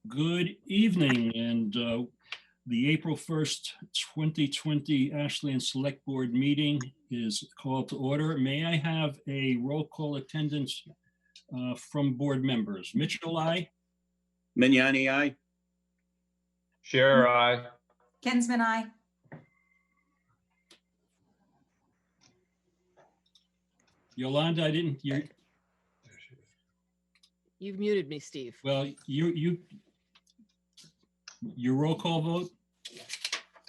Good evening, and the April 1st, 2020 Ashland Select Board meeting is called to order. May I have a roll call attendance from board members? Mitchell, aye. Mignani, aye. Sure, aye. Kinsman, aye. Yolanda, I didn't, You've muted me, Steve. well, your roll call vote?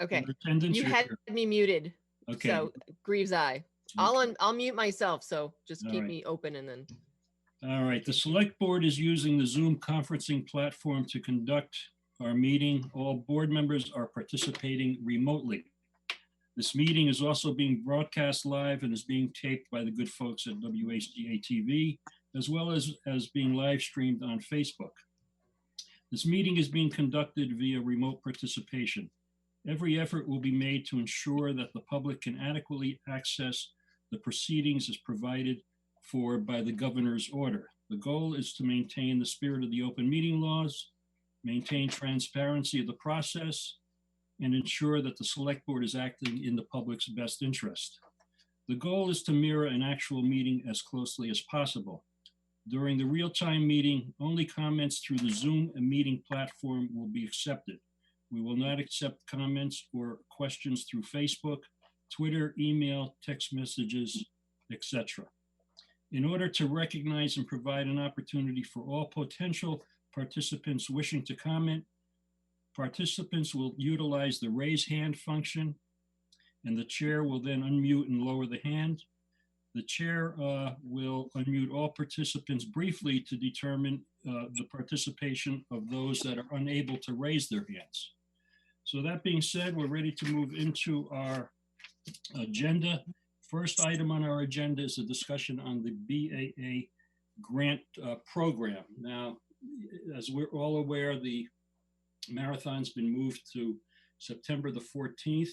Okay, Your attendance? you Your- had me muted, Okay, so Greaves, aye. I'll mute myself, so just All keep right. me open and then. all right. The Select Board is using the Zoom conferencing platform to conduct our meeting. All board members are participating remotely. This meeting is also being broadcast live and is being taped by the good folks at WACA-TV, as well as being live streamed on Facebook. This meeting is being conducted via remote participation. Every effort will be made to ensure that the public can adequately access the proceedings as provided for by the governor's order. The goal is to maintain the spirit of the open meeting laws, maintain transparency of the process, and ensure that the Select Board is acting in the public's best interest. The goal is to mirror an actual meeting as closely as possible. During the real-time meeting, only comments through the Zoom and meeting platform will be accepted. We will not accept comments or questions through Facebook, Twitter, email, text messages, etc. In order to recognize and provide an opportunity for all potential participants wishing to comment, participants will utilize the raise hand function, and the chair will then unmute and lower the hand. The chair will unmute all participants briefly to determine the participation of those that are unable to raise their hands. So that being said, we're ready to move into our agenda. First item on our agenda is a discussion on the BAA grant program. Now, as we're all aware, the marathon's been moved to September the 14th.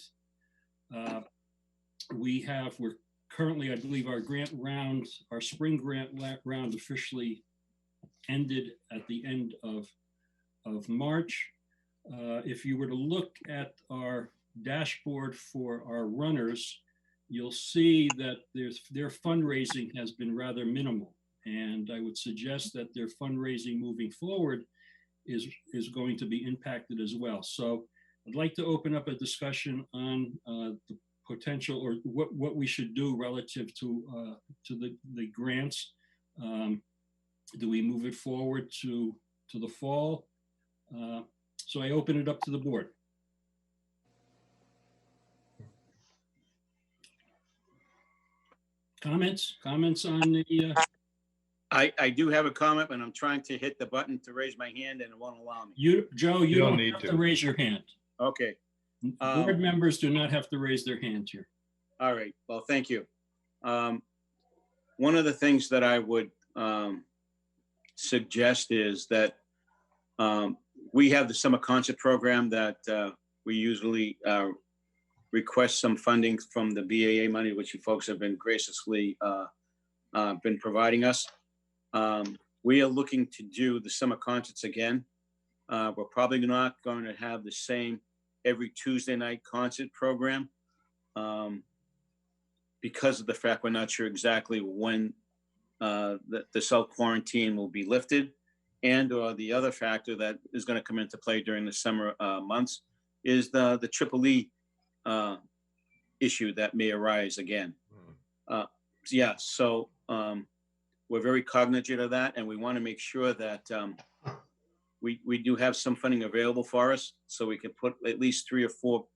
We're currently, I believe our grant round, our spring grant round officially ended at the end of March. If you were to look at our dashboard for our runners, you'll see that their fundraising has been rather minimal. And I would suggest that their fundraising moving forward is going to be impacted as well. So I'd like to open up a discussion on the potential or what we should do relative to the grants. Do we move it forward to the fall? So I open it up to the board. Comments on the I do have a comment, and I'm trying to hit the button to raise my hand and it won't allow me. Joe, you don't have to raise your hand. Okay. Board members do not have to raise their hand here. All right. Well, thank you. One of the things that I would suggest is that we have the summer concert program that we usually request some funding from the BAA money, which you folks have been graciously been providing us. We are looking to do the summer concerts again. We're probably not going to have the same every Tuesday night concert program because of the fact we're not sure exactly when the self-quarantine will be lifted, and or the other factor that is going to come into play during the summer months is the Triple E issue that may arise again. Yeah, so we're very cognizant of that, and we want to make sure that we do have some funding available for us, so we can put at least 3 or 4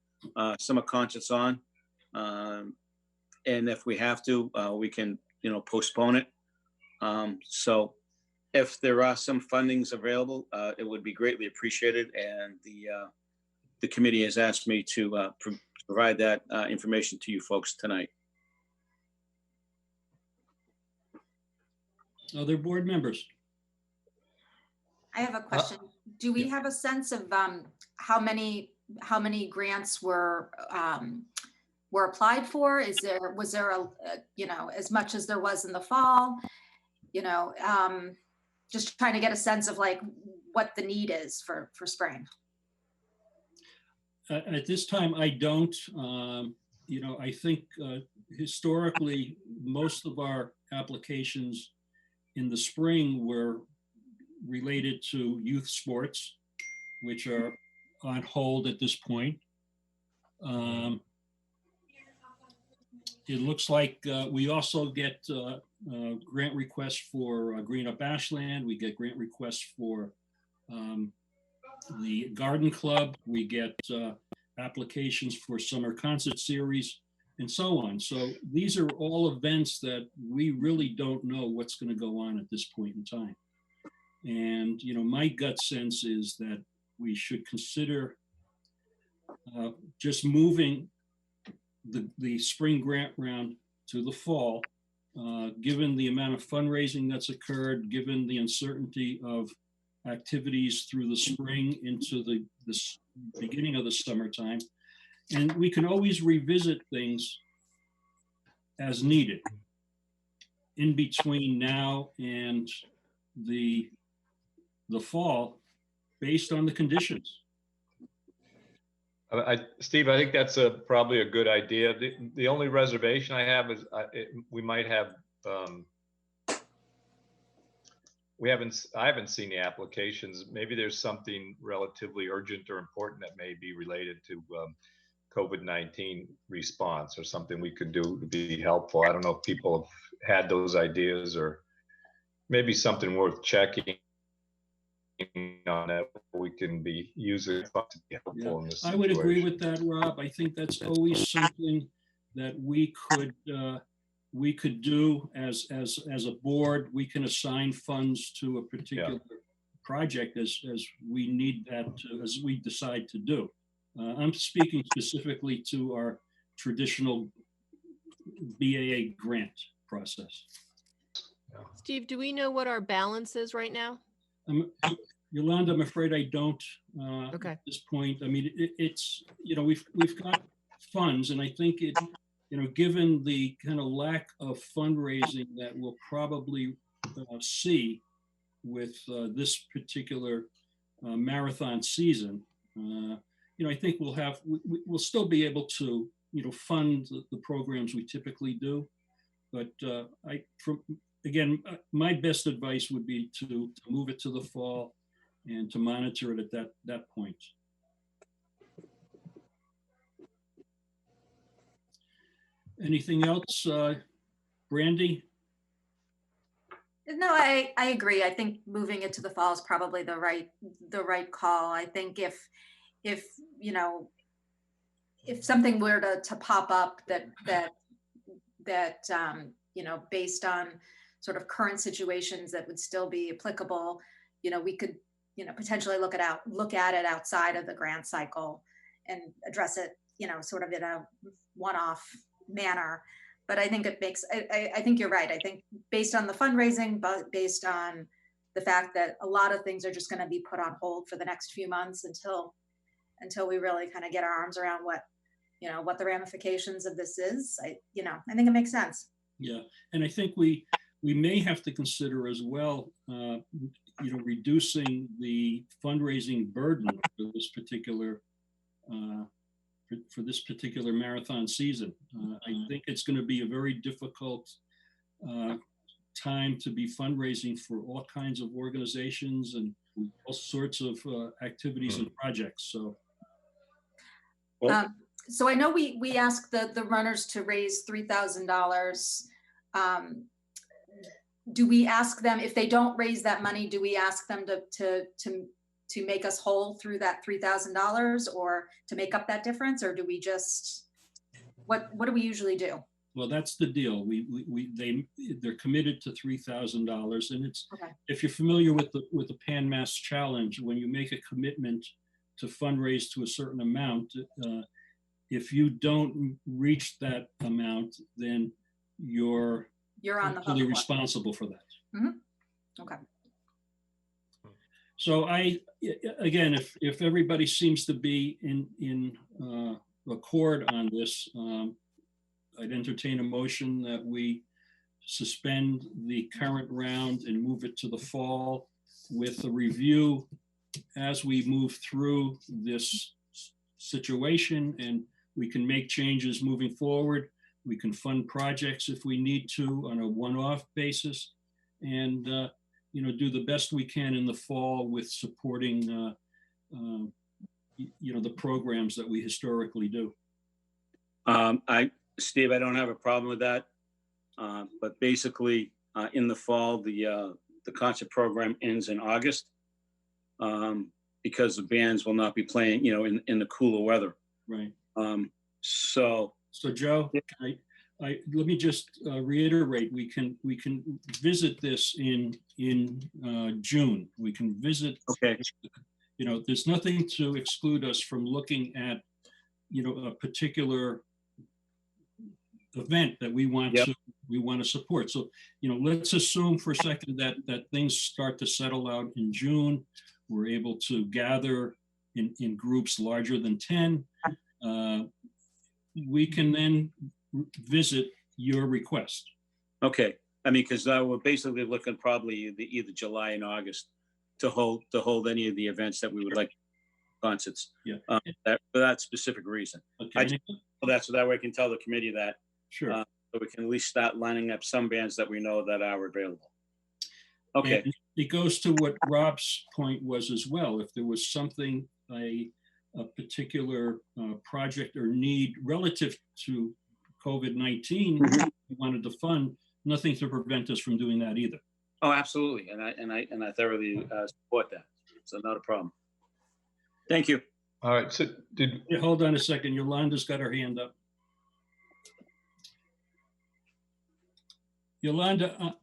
summer concerts on, and if we have to, we can postpone it. So if there are some fundings available, it would be greatly appreciated, and the committee has asked me to provide that information to you folks tonight. Other board members? I have a question. Do we have a sense of how many grants were applied for? Was there a as much as there was in the fall? just trying to get a sense of like what the need is for spring. At this time, I don't. I think historically, most of our applications in the spring were related to youth sports, which are on hold at this point. It looks like we also get grant requests for Green Up Ashland. We get grant requests for the Garden Club. We get applications for summer concert series and so on. So these are all events that we really don't know what's going to go on at this point in time. And, my gut sense is that we should consider just moving the spring grant round to the fall, given the amount of fundraising that's occurred, given the uncertainty of activities through the spring into the beginning of the summertime. And we can always revisit things as needed in between now and the fall, based on the conditions. Steve, I think that's probably a good idea. The only reservation I have is we might have, I haven't seen the applications. Maybe there's something relatively urgent or important that may be related to COVID-19 response, or something we could do to be helpful. I don't know if people have had those ideas, or maybe something worth checking on that we can be using to be helpful in this situation. I would agree with that, Rob. I think that's always something that we could do as a board. We can assign funds to a particular project as we need that as we decide to do. I'm speaking specifically to our traditional BAA grant process. Steve, do we know what our balance is right now? Yolanda, I'm afraid I don't Okay. at this point. I mean, it's, we've got funds, and I think it, given the kind of lack of fundraising that we'll probably see with this particular marathon season, I think we'll still be able to, fund the programs we typically do. But again, my best advice would be to move it to the fall and to monitor it at that point. Anything else, Brandy? No, I agree. I think moving it to the fall is probably the right call. I think if something were to pop up that based on sort of current situations that would still be applicable, we could potentially look at it outside of the grant cycle and address it sort of in a one-off manner. But I think I think you're right. I think based on the fundraising, but based on the fact that a lot of things are just going to be put on hold for the next few months until we really kind of get our arms around what the ramifications of this is. I think it makes sense. Yeah, and I think we may have to consider as well, reducing the fundraising burden for this particular marathon season. I think it's going to be a very difficult time to be fundraising for all kinds of organizations and all sorts of activities and projects. So. So I know we asked the runners to raise $3,000. Do we ask them, if they don't raise that money, do we ask them to make us whole through that $3,000 or to make up that difference? Or do we just, what do we usually do? Well, that's the deal. They're committed to $3,000, and it's, okay. If you're familiar with the Pan Mass Challenge, when you make a commitment to fundraise to a certain amount, if you don't reach that amount, then you're on the fully responsible for that. Mm-hmm. Okay. So again, if everybody seems to be in accord on this, I'd entertain a motion that we suspend the current round and move it to the fall with a review as we move through this situation, and we can make changes moving forward. We can fund projects if we need to on a one-off basis, and do the best we can in the fall with supporting the programs that we historically do. Steve, I don't have a problem with that. But basically, in the fall, the concert program ends in August because the bands will not be playing, in the cooler weather. Right. So Joe, let me just reiterate, we can visit this in June. We can visit. Okay. There's nothing to exclude us from looking at, a particular event that we want to support. So, let's assume for a second that things start to settle out in June. We're able to gather in groups larger than 10. We can then visit your request. Okay. I mean, because we're basically looking probably either July and August to hold any of the events that we would like, concerts. Yeah. For that specific reason. Okay. So that way I can tell the committee that. Sure. So we can at least start lining up some bands that we know that are available. Okay. And it goes to what Rob's point was as well. If there was something, a particular project or need relative to COVID-19 we wanted to fund, nothing to prevent us from doing that either. Oh, absolutely. And I thoroughly support that. So not a problem. Thank you. All right, so Hold on a second. Yolanda's got her hand up. Yolanda.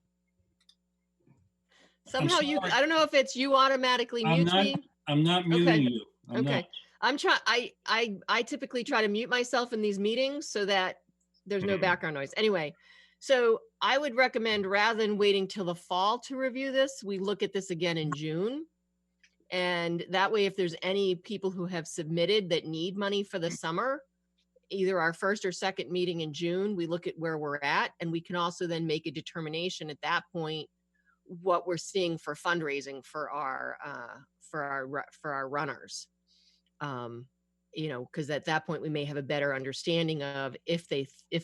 Somehow I don't know if it's you automatically mute me. I'm not muting you. Okay. I'm trying, I typically try to mute myself in these meetings so that there's no background noise. Anyway, so I would recommend rather than waiting till the fall to review this, we look at this again in June. And that way, if there's any people who have submitted that need money for the summer, either our first or second meeting in June, we look at where we're at, and we can also then make a determination at that point what we're seeing for fundraising for our runners. Because at that point we may have a better understanding of if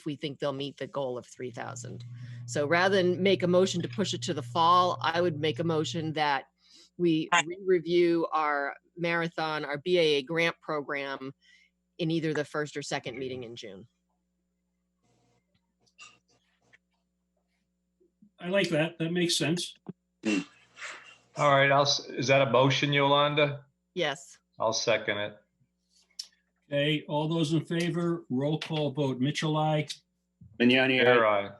we think they'll meet the goal of 3,000. So rather than make a motion to push it to the fall, I would make a motion that we review our marathon, our BAA grant program in either the first or second meeting in June. I like that. That makes sense. all right, is that a motion, Yolanda? Yes. I'll second it. Okay, all those in favor, roll call vote. Mitchell, aye. Vignani, Fair aye. eye.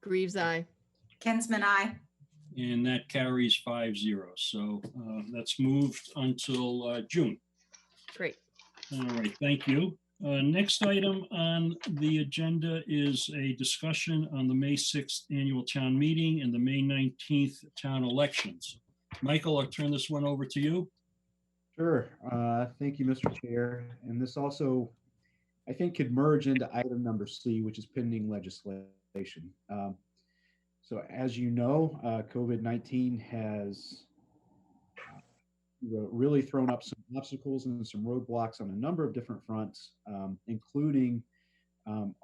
Greaves, aye. Kinsman, I. And that carries 5-0. So that's moved until June. Great. All right, thank you. Next item on the agenda is a discussion on the May 6th annual town meeting and the May 19th town elections. Michael, I'll turn this one over to you. Sure. Thank you, Mr. Chair. And this also, I think, could merge into item number C, which is pending legislation. So as you know, COVID-19 has really thrown up some obstacles and some roadblocks on a number of different fronts, including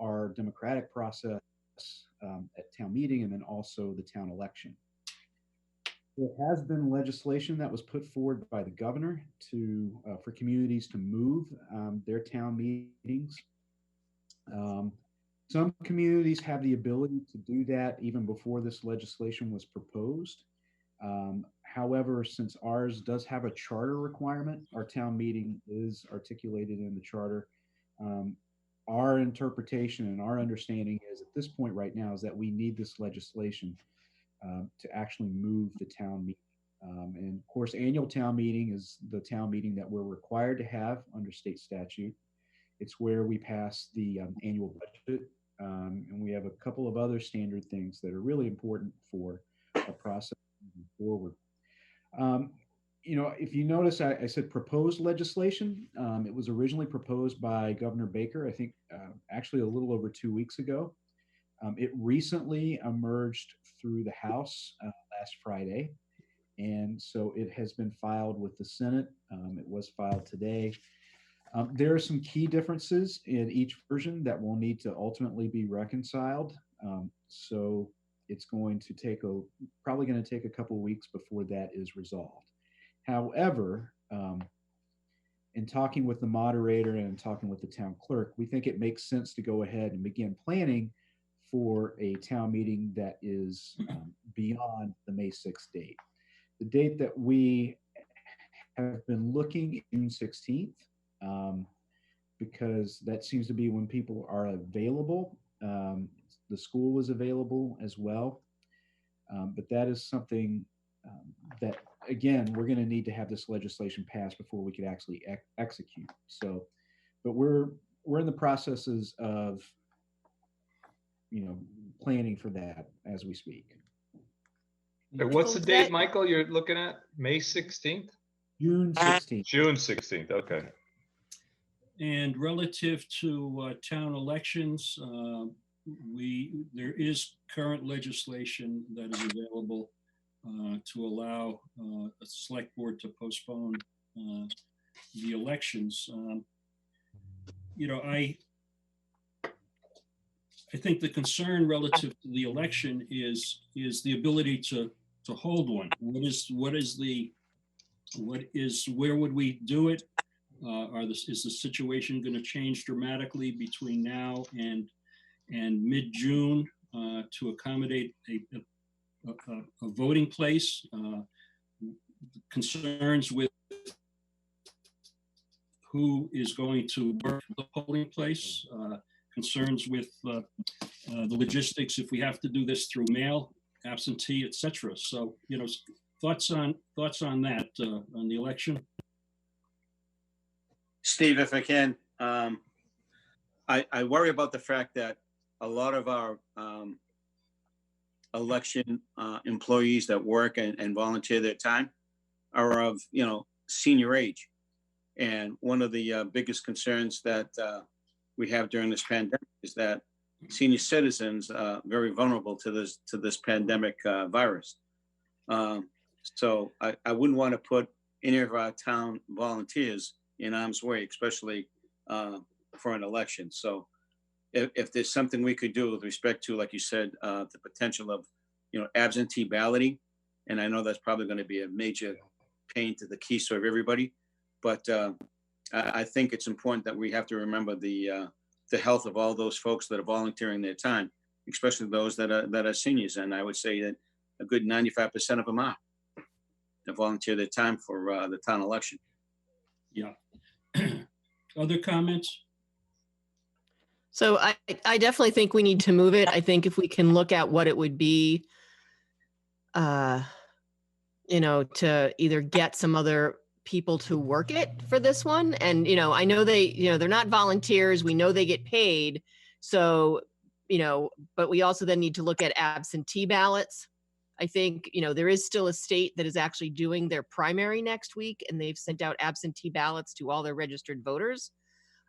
our democratic process at town meeting and then also the town election. There has been legislation that was put forward by the governor for communities to move their town meetings. Some communities have the ability to do that even before this legislation was proposed. However, since ours does have a charter requirement, our town meeting is articulated in the charter. Our interpretation and our understanding is at this point right now is that we need this legislation to actually move the town meeting. And of course, annual town meeting is the town meeting that we're required to have under state statute. It's where we pass the annual budget. And we have a couple of other standard things that are really important for a process moving forward. If you notice, I said proposed legislation. It was originally proposed by Governor Baker, I think actually a little over 2 weeks ago. It recently emerged through the House last Friday, and so it has been filed with the Senate. It was filed today. There are some key differences in each version that will need to ultimately be reconciled. So it's going to take probably going to take a couple of weeks before that is resolved. However, in talking with the moderator and talking with the town clerk, we think it makes sense to go ahead and begin planning for a town meeting that is beyond the May 6th date. The date that we have been looking, June 16th, because that seems to be when people are available. The school is available as well. But that is something that, again, we're going to need to have this legislation passed before we could actually execute. So, but we're in the processes of, planning for that as we speak. What's the date, Michael, you're looking at? May 16th? June 16th. June 16th, okay. And relative to town elections, there is current legislation that is available to allow a select board to postpone the elections. I think the concern relative to the election is the ability to hold one. Where would we do it? Is the situation going to change dramatically between now and mid-June to accommodate a voting place? Concerns with who is going to work the polling place? Concerns with the logistics if we have to do this through mail, absentee, etc. So, thoughts on that on the election. Steve, if I can, I worry about the fact that a lot of our election employees that work and volunteer their time are of, senior age. And one of the biggest concerns that we have during this pandemic is that senior citizens are very vulnerable to this pandemic virus. So I wouldn't want to put any of our town volunteers in harm's way, especially for an election. So if there's something we could do with respect to, like you said, the potential of, absentee balloting, and I know that's probably going to be a major pain to the keister of everybody, but I think it's important that we have to remember the health of all those folks that are volunteering their time, especially those that are seniors. And I would say that a good 95% of them are that volunteer their time for the town election. Yeah. Other comments? So I definitely think we need to move it. I think if we can look at what it would be, to either get some other people to work it for this one. And, I know they're not volunteers. We know they get paid. So, but we also then need to look at absentee ballots. I think, there is still a state that is actually doing their primary next week, and they've sent out absentee ballots to all their registered voters.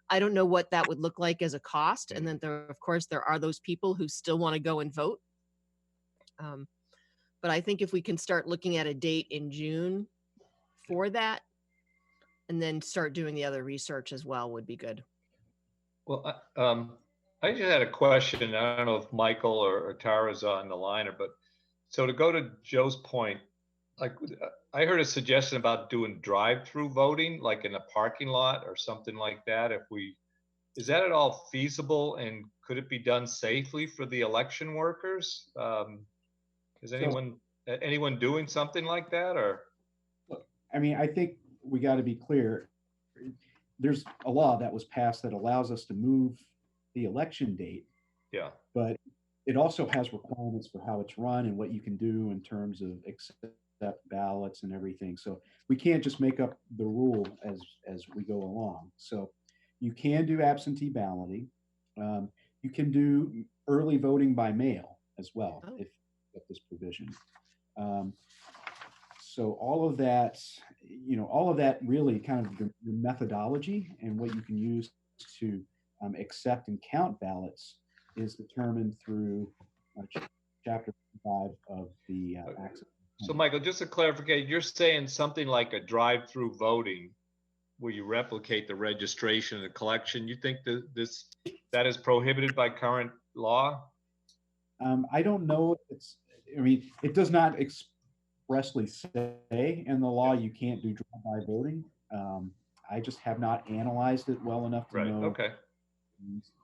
I don't know what that would look like as a cost. And then of course, there are those people who still want to go and vote. But I think if we can start looking at a date in June for that, and then start doing the other research as well, would be good. Well, I just had a question. I don't know if Michael or Tara's on the line, but so to go to Joe's point, like I heard a suggestion about doing drive-through voting, like in a parking lot or something like that. Is that at all feasible, and could it be done safely for the election workers? Is anyone doing something like that, or? I mean, I think we got to be clear. There's a law that was passed that allows us to move the election date. Yeah. But it also has requirements for how it's run and what you can do in terms of accept ballots and everything. So we can't just make up the rule as we go along. So you can do absentee balloting. You can do early voting by mail as well, if this provision. So all of that really kind of the methodology and what you can use to accept and count ballots is determined through chapter 5 of the access. So Michael, just to clarify, you're saying something like a drive-through voting where you replicate the registration and the collection. You think that that is prohibited by current law? I don't know if it's, I mean, it does not expressly say in the law you can't do drive-by voting. I just have not analyzed it well enough to know. Okay.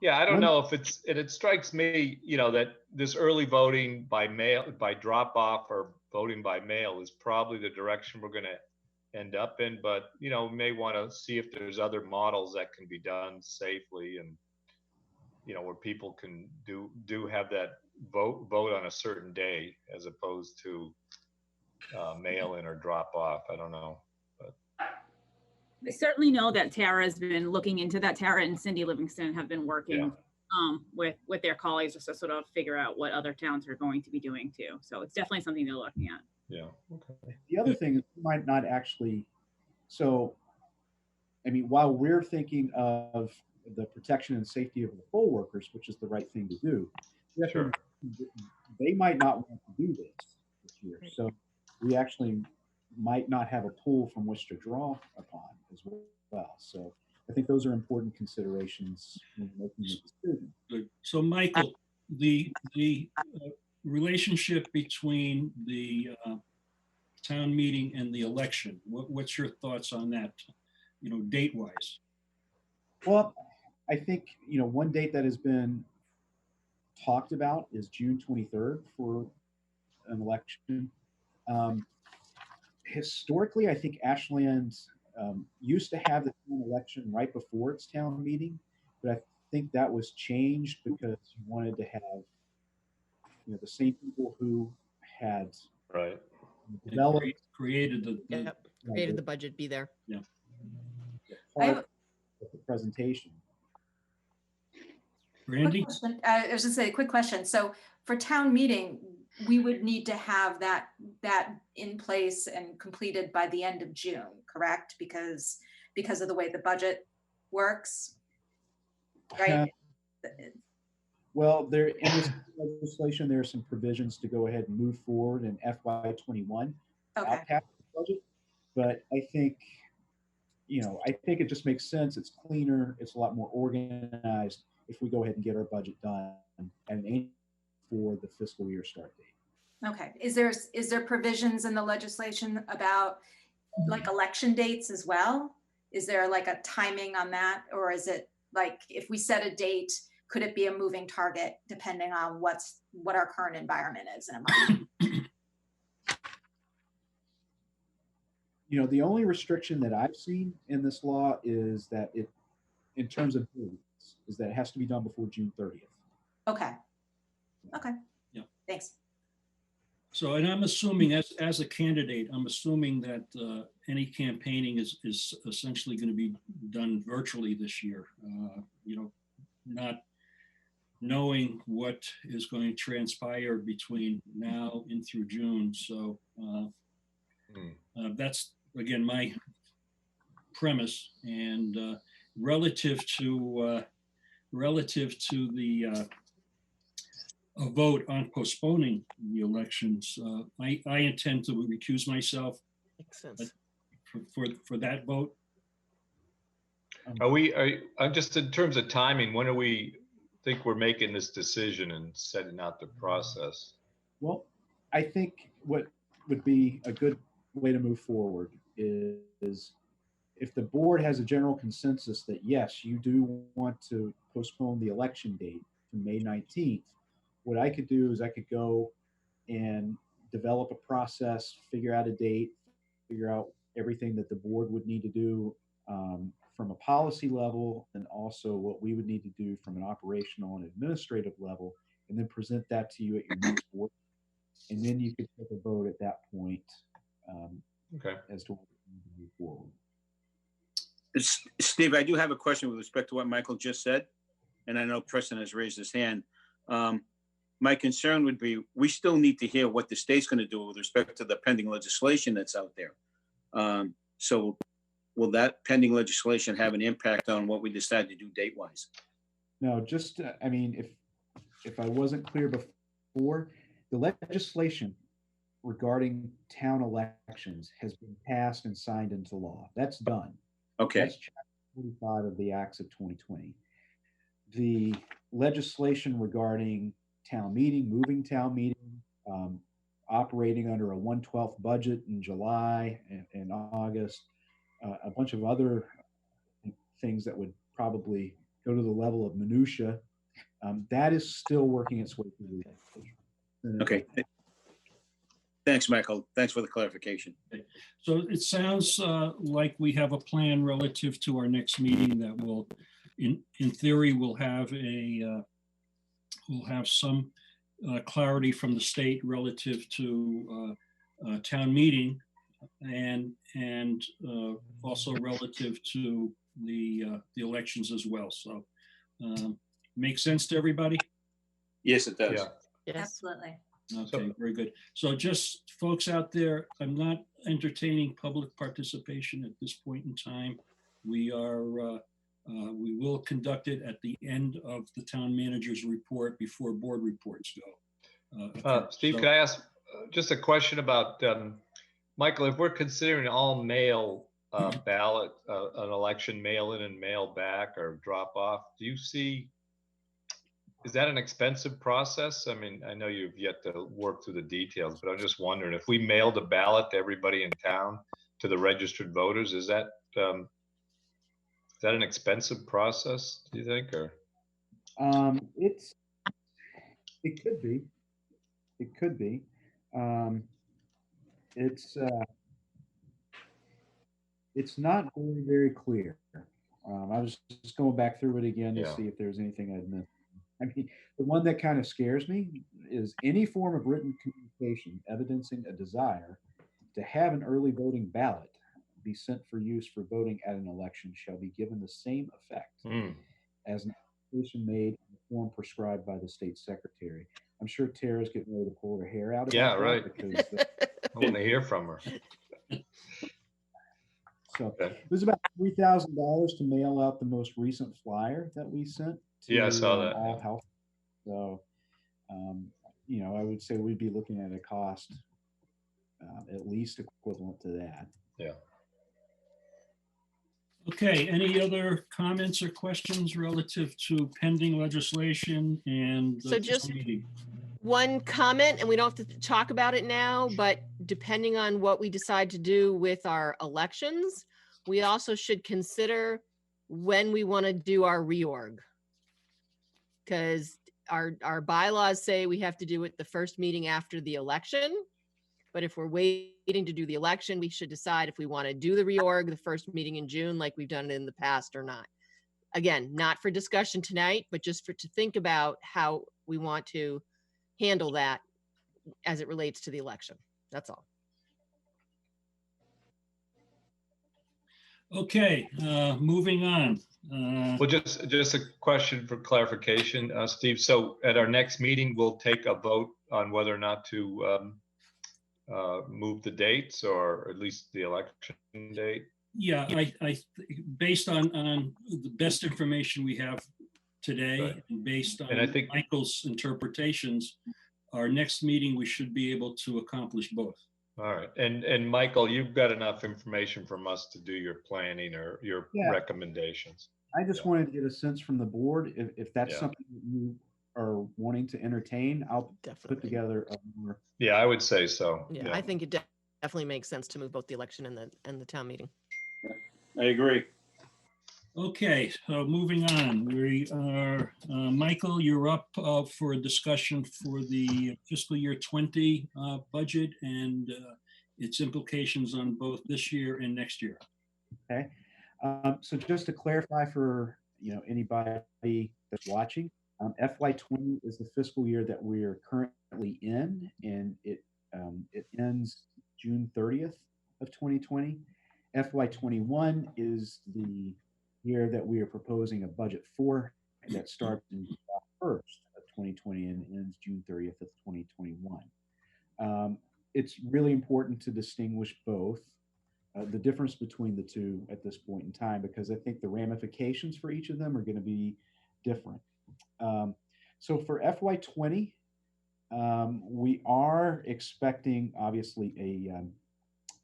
Yeah, I don't know if it strikes me, that this early voting by mail, by drop off or voting by mail is probably the direction we're going to end up in, but, we may want to see if there's other models that can be done safely and, where people can do have that vote on a certain day as opposed to mail in or drop off. I don't know. I certainly know that Tara has been looking into that. Tara and Cindy Livingston have been working with their colleagues just to sort of figure out what other towns are going to be doing too. So it's definitely something they're looking at. Yeah. Okay. The other thing is we might not actually, so, I mean, while we're thinking of the protection and safety of the poll workers, which is the right thing to do, Sure. they might not want to do this year. So we actually might not have a pool from which to draw upon as well. So I think those are important considerations when making the decision. Good. So Michael, the relationship between the town meeting and the election, what's your thoughts on that, date wise? Well, I think, one date that has been talked about is June 23rd for an election. Historically, I think Ashland used to have the town election right before its town meeting, but I think that was changed because you wanted to have, the same people who had developed, created the budget be there. Yeah. Part of the presentation. Randy? I was just say a quick question. So for town meeting, we would need to have that in place and completed by the end of June, correct? Because of the way the budget works, right? Well, there in this legislation, there are some provisions to go ahead and move forward in FY21 without passing the budget. But I think, it just makes sense. It's cleaner. It's a lot more organized if we go ahead and get our budget done and aim for the fiscal year start date. Okay. Is there provisions in the legislation about like election dates as well? Is there like a timing on that? Or is it like if we set a date, could it be a moving target depending on what our current environment is in a month? The only restriction that I've seen in this law is that in terms of dates, is that it has to be done before June 30th. Okay. Okay. Yeah. Thanks. So, and I'm assuming as a candidate, I'm assuming that any campaigning is essentially going to be done virtually this year. Not knowing what is going to transpire between now and through June. So that's again my premise. And relative to the a vote on postponing the elections, I intend to recuse myself. Makes sense. For that vote. Are just in terms of timing, when do we think we're making this decision and setting out the process? Well, I think what would be a good way to move forward is if the board has a general consensus that yes, you do want to postpone the election date to May 19th, what I could do is I could go and develop a process, figure out a date, figure out everything that the board would need to do from a policy level, and also what we would need to do from an operational and administrative level, and then present that to you at your next board. And then you could take a vote at that point as to what we need to move forward. Steve, I do have a question with respect to what Michael just said, and I know Preston has raised his hand. My concern would be, we still need to hear what the state's going to do with respect to the pending legislation that's out there. So will that pending legislation have an impact on what we decide to do date-wise? No, just, I mean, if I wasn't clear before, the legislation regarding town elections has been passed and signed into law. That's done. Okay, That's chapter 45 of the Acts of 2020. The legislation regarding town meeting, moving town meeting, operating under a 1/12 budget in July and August, a bunch of other things that would probably go to the level of minutia, that is still working its way through the legislation. okay. Thanks, Michael. Thanks for the clarification. So it sounds like we have a plan relative to our next meeting that will, in theory, we'll have some clarity from the state relative to town meeting and also relative to the elections as well. So makes sense to everybody? Yes, it does. Yeah. Yes. Absolutely. Okay, very good. So just folks out there, I'm not entertaining public participation at this point in time. We will conduct it at the end of the town manager's report before board reports go. Steve, So- can I ask just a question about, Michael, if we're considering all mail ballot, an election mail in and mail back or drop off, do you see, is that an expensive process? I mean, I know you've yet to work through the details, but I'm just wondering if we mailed a ballot to everybody in town, to the registered voters, is that an expensive process, do you think, or? It could be. It could be. It's not very, very clear. I was just going back through it again to Yeah. see if there's anything I'd missed. I mean, the one that kind of scares me is any form of written communication evidencing a desire to have an early voting ballot be sent for use for voting at an election shall be given the same effect as an application made in the form prescribed by the state secretary. I'm sure Tara's getting ready to pull her hair out. Yeah, about that right. Because I want to hear from her. so Okay. it was about $3,000 to mail out the most recent flyer that we sent to Yeah, I saw that, all yeah. health. So, I would say we'd be looking at a cost at least equivalent to that. Yeah. Okay, any other comments or questions relative to pending legislation and So the just- town meeting? One comment, and we don't have to talk about it now, but depending on what we decide to do with our elections, we also should consider when we want to do our reorg. Because our bylaws say we have to do it the first meeting after the election. But if we're waiting to do the election, we should decide if we want to do the reorg the first meeting in June, like we've done it in the past or not. Again, not for discussion tonight, but just to think about how we want to handle that as it relates to the election. That's all. Okay, moving on. Well, just a question for clarification, Steve. So at our next meeting, we'll take a vote on whether or not to move the dates, or at least the election date. Yeah, based on the best information we have today, Right. and based And I on think- Michael's interpretations, our next meeting, we should be able to accomplish both. All right. And Michael, you've got enough information from us to do your planning or your Yeah. recommendations. I just Yeah. wanted to get a sense from the board. If that's Yeah. something that you are wanting to entertain, I'll put Definitely. together a more. Yeah, I would say so. Yeah, I think it definitely makes sense to move both the election and the town meeting. I agree. Okay, so moving on, we are, Michael, you're up for a discussion for the fiscal year 20 budget and its implications on both this year and next year. Okay. So just to clarify for, anybody that's watching, FY20 is the fiscal year that we are currently in, and it ends June 30th of 2020. FY21 is the year that we are proposing a budget for, that starts in July 1st of 2020 and ends June 30th of 2021. It's really important to distinguish both. The difference between the two at this point in time, because I think the ramifications for each of them are going to be different. So for FY20, we are expecting obviously a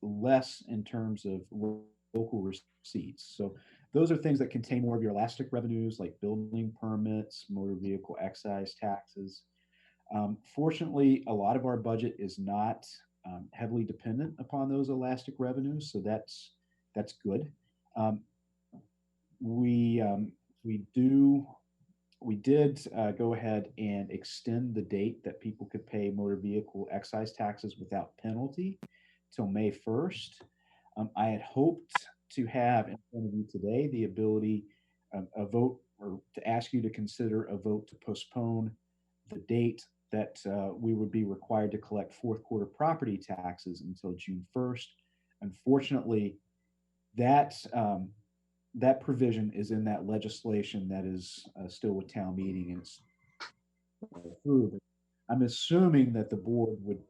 less in terms of local receipts. So those are things that contain more of your elastic revenues like building permits, motor vehicle excise taxes. Fortunately, a lot of our budget is not heavily dependent upon those elastic revenues, so that's good. We did go ahead and extend the date that people could pay motor vehicle excise taxes without penalty till May 1st. I had hoped to have in front of you today the ability a vote, or to ask you to consider a vote to postpone the date that we would be required to collect fourth quarter property taxes until June 1st. Unfortunately, that provision is in that legislation that is still with town meeting, and it's approved. I'm assuming that the board would,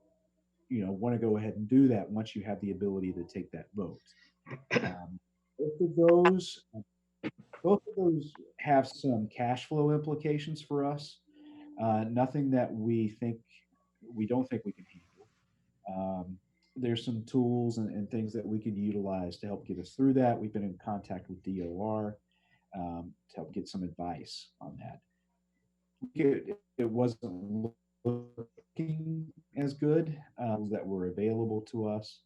want to go ahead and do that once you have the ability to take that vote. Both of those have some cash flow implications for us. Nothing that we don't think we can handle. There's some tools and things that we could utilize to help get us through that. We've been in contact with DOR to help get some advice on that. It wasn't looking as good that were available to us.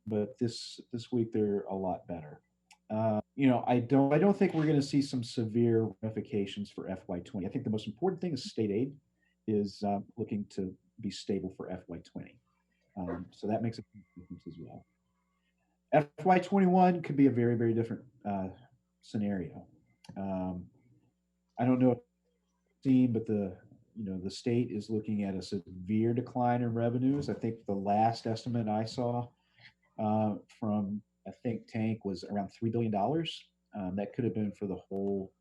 But this week they're a lot better. I don't think we're going to see some severe ramifications for FY20. I think the most important thing is state aid is looking to be stable for FY20. So that makes a difference as well. FY21 could be a very, very different scenario. I don't know if you've seen, but the state is looking at a severe decline in revenues. I think the last estimate I saw from a think tank was around $3 billion. That could have been for the whole,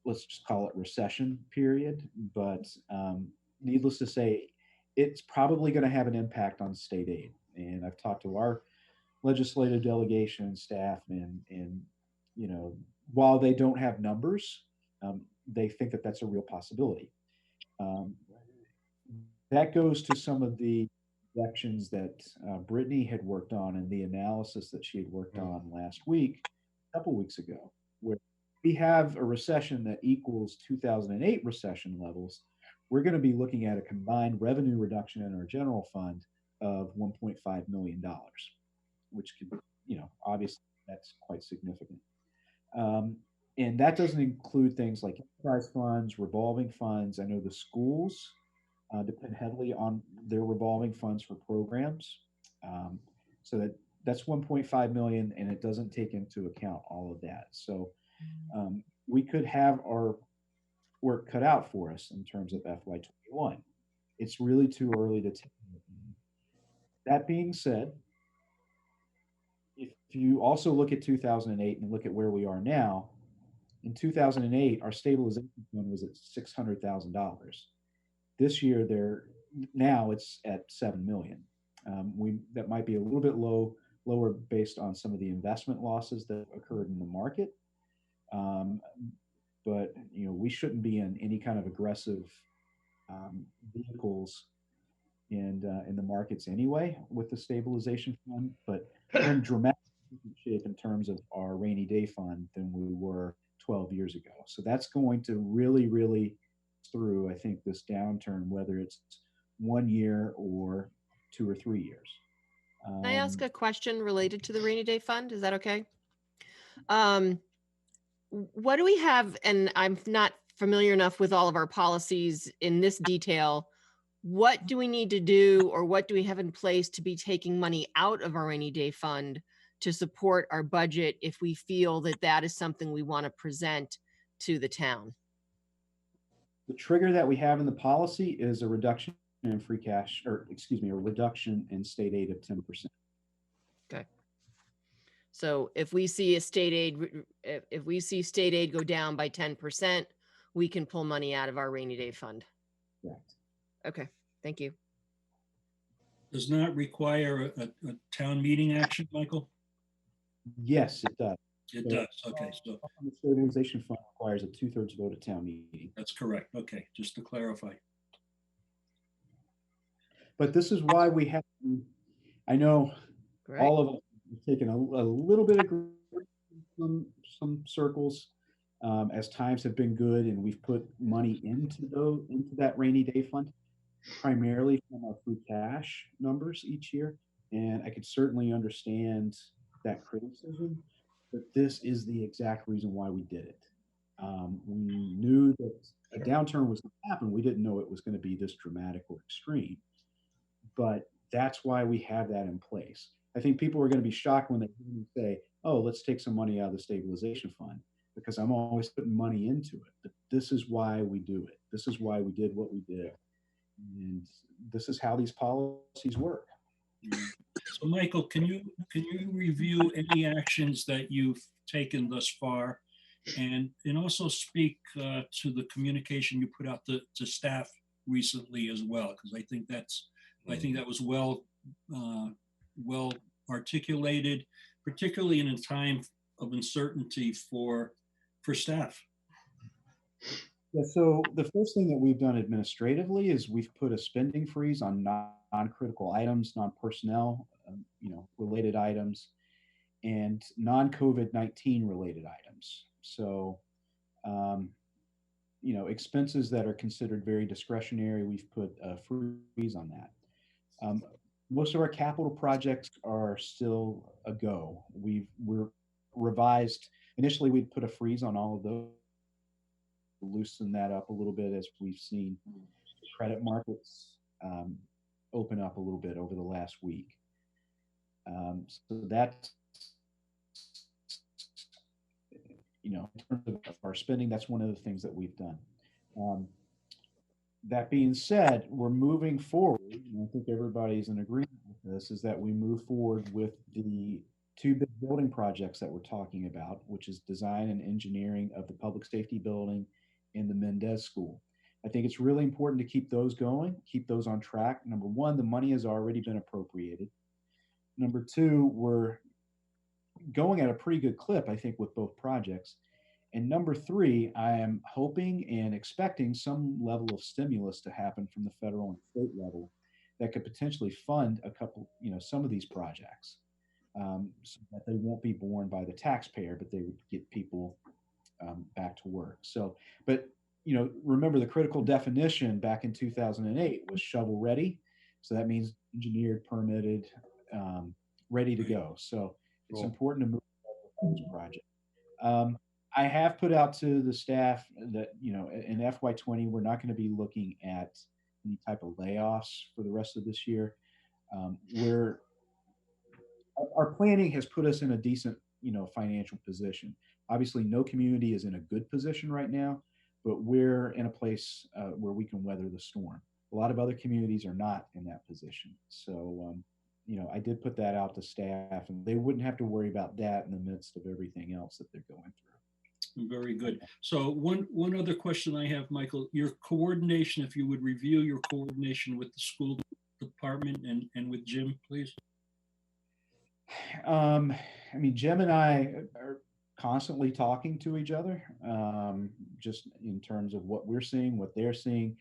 let's just call it recession period. But needless to say, it's probably going to have an impact on state aid. And I've talked to our legislative delegation and staff, and while they don't have numbers, they think that that's a real possibility. That goes to some of the projections that Brittany had worked on and the analysis that she had worked on last week, a couple weeks ago, where we have a recession that equals 2008 recession levels. We're going to be looking at a combined revenue reduction in our general fund of $1.5 million, which could, obviously that's quite significant. And that doesn't include things like enterprise funds, revolving funds. I know the schools depend heavily on their revolving funds for programs. So that's 1.5 million, and it doesn't take into account all of that. So we could have our work cut out for us in terms of FY21. It's really too early to tell. That being said, if you also look at 2008 and look at where we are now, in 2008, our stabilization fund was at $600,000. This year, now it's at $7 million. That might be a little bit lower based on some of the investment losses that occurred in the market. But we shouldn't be in any kind of aggressive vehicles in the markets anyway with the stabilization fund. But we're in dramatic shape in terms of our rainy day fund than we were 12 years ago. So that's going to really, really through, I think, this downturn, whether it's 1 year or 2 or 3 years. Can I ask a question related to the rainy day fund? Is that okay? What do we have? And I'm not familiar enough with all of our policies in this detail. What do we need to do, or what do we have in place to be taking money out of our rainy day fund to support our budget if we feel that that is something we want to present to the town? The trigger that we have in the policy is a reduction in free cash, or excuse me, a reduction in state aid of 10%. Okay. So if we see state aid go down by 10%, we can pull money out of our rainy day fund. Correct. Okay, thank you. Does not require a town meeting action, Michael? Yes, it does. It So, does. Okay, so the stabilization fund requires a 2/3 vote at town meeting. that's correct. Okay, just to clarify. But this is why we have, I know Great. all of us have taken a little bit of grief in some circles, as times have been good and we've put money into that rainy day fund, primarily from our free cash numbers each year. And I could certainly understand that criticism, but this is the exact reason why we did it. We knew that a downturn was going to happen. We didn't know it was going to be this dramatic or extreme, but that's why we have that in place. I think people are going to be shocked when they hear me say, oh, let's take some money out of the stabilization fund, because I'm always putting money into it. But this is why we do it. This is why we did what we did. And this is how these policies work. So Michael, can you review any actions that you've taken thus far, and also speak to the communication you put out to staff recently as well? Because I think that was well articulated, particularly in a time of uncertainty for staff. Yeah, so the first thing that we've done administratively is we've put a spending freeze on non-critical items, non-personnel, related items, and non-COVID-19 related items. So, expenses that are considered very discretionary, we've put a freeze on that. Most of our capital projects are still a go. We're revised. Initially, we'd put a freeze on all of those, loosen that up a little bit as we've seen the credit markets open up a little bit over the last week. So that's, in terms of our spending, that's one of the things that we've done. That being said, we're moving forward, and I think everybody's in agreement with this, is that we move forward with the two big building projects that we're talking about, which is design and engineering of the public safety building in the Mendez School. I think it's really important to keep those going, keep those on track. Number one, the money has already been appropriated. Number two, we're going at a pretty good clip, I think, with both projects. And number three, I am hoping and expecting some level of stimulus to happen from the federal and state level that could potentially fund a couple, some of these projects, so that they won't be borne by the taxpayer, but they would get people back to work. So, but remember the critical definition back in 2008 was shovel ready. So that means engineered, permitted, ready to go. So it's important to move forward with this project. I have put out to the staff that, in FY20, we're not going to be looking at any type of layoffs for the rest of this year. Our planning has put us in a decent, financial position. Obviously, no community is in a good position right now, but we're in a place where we can weather the storm. A lot of other communities are not in that position. So, I did put that out to staff, and they wouldn't have to worry about that in the midst of everything else that they're going through. Very good. So one other question I have, Michael, your coordination, if you would review your coordination with the school department and with Jim, please. Jim and I are constantly talking to each other, just in terms of what we're seeing, what they're seeing.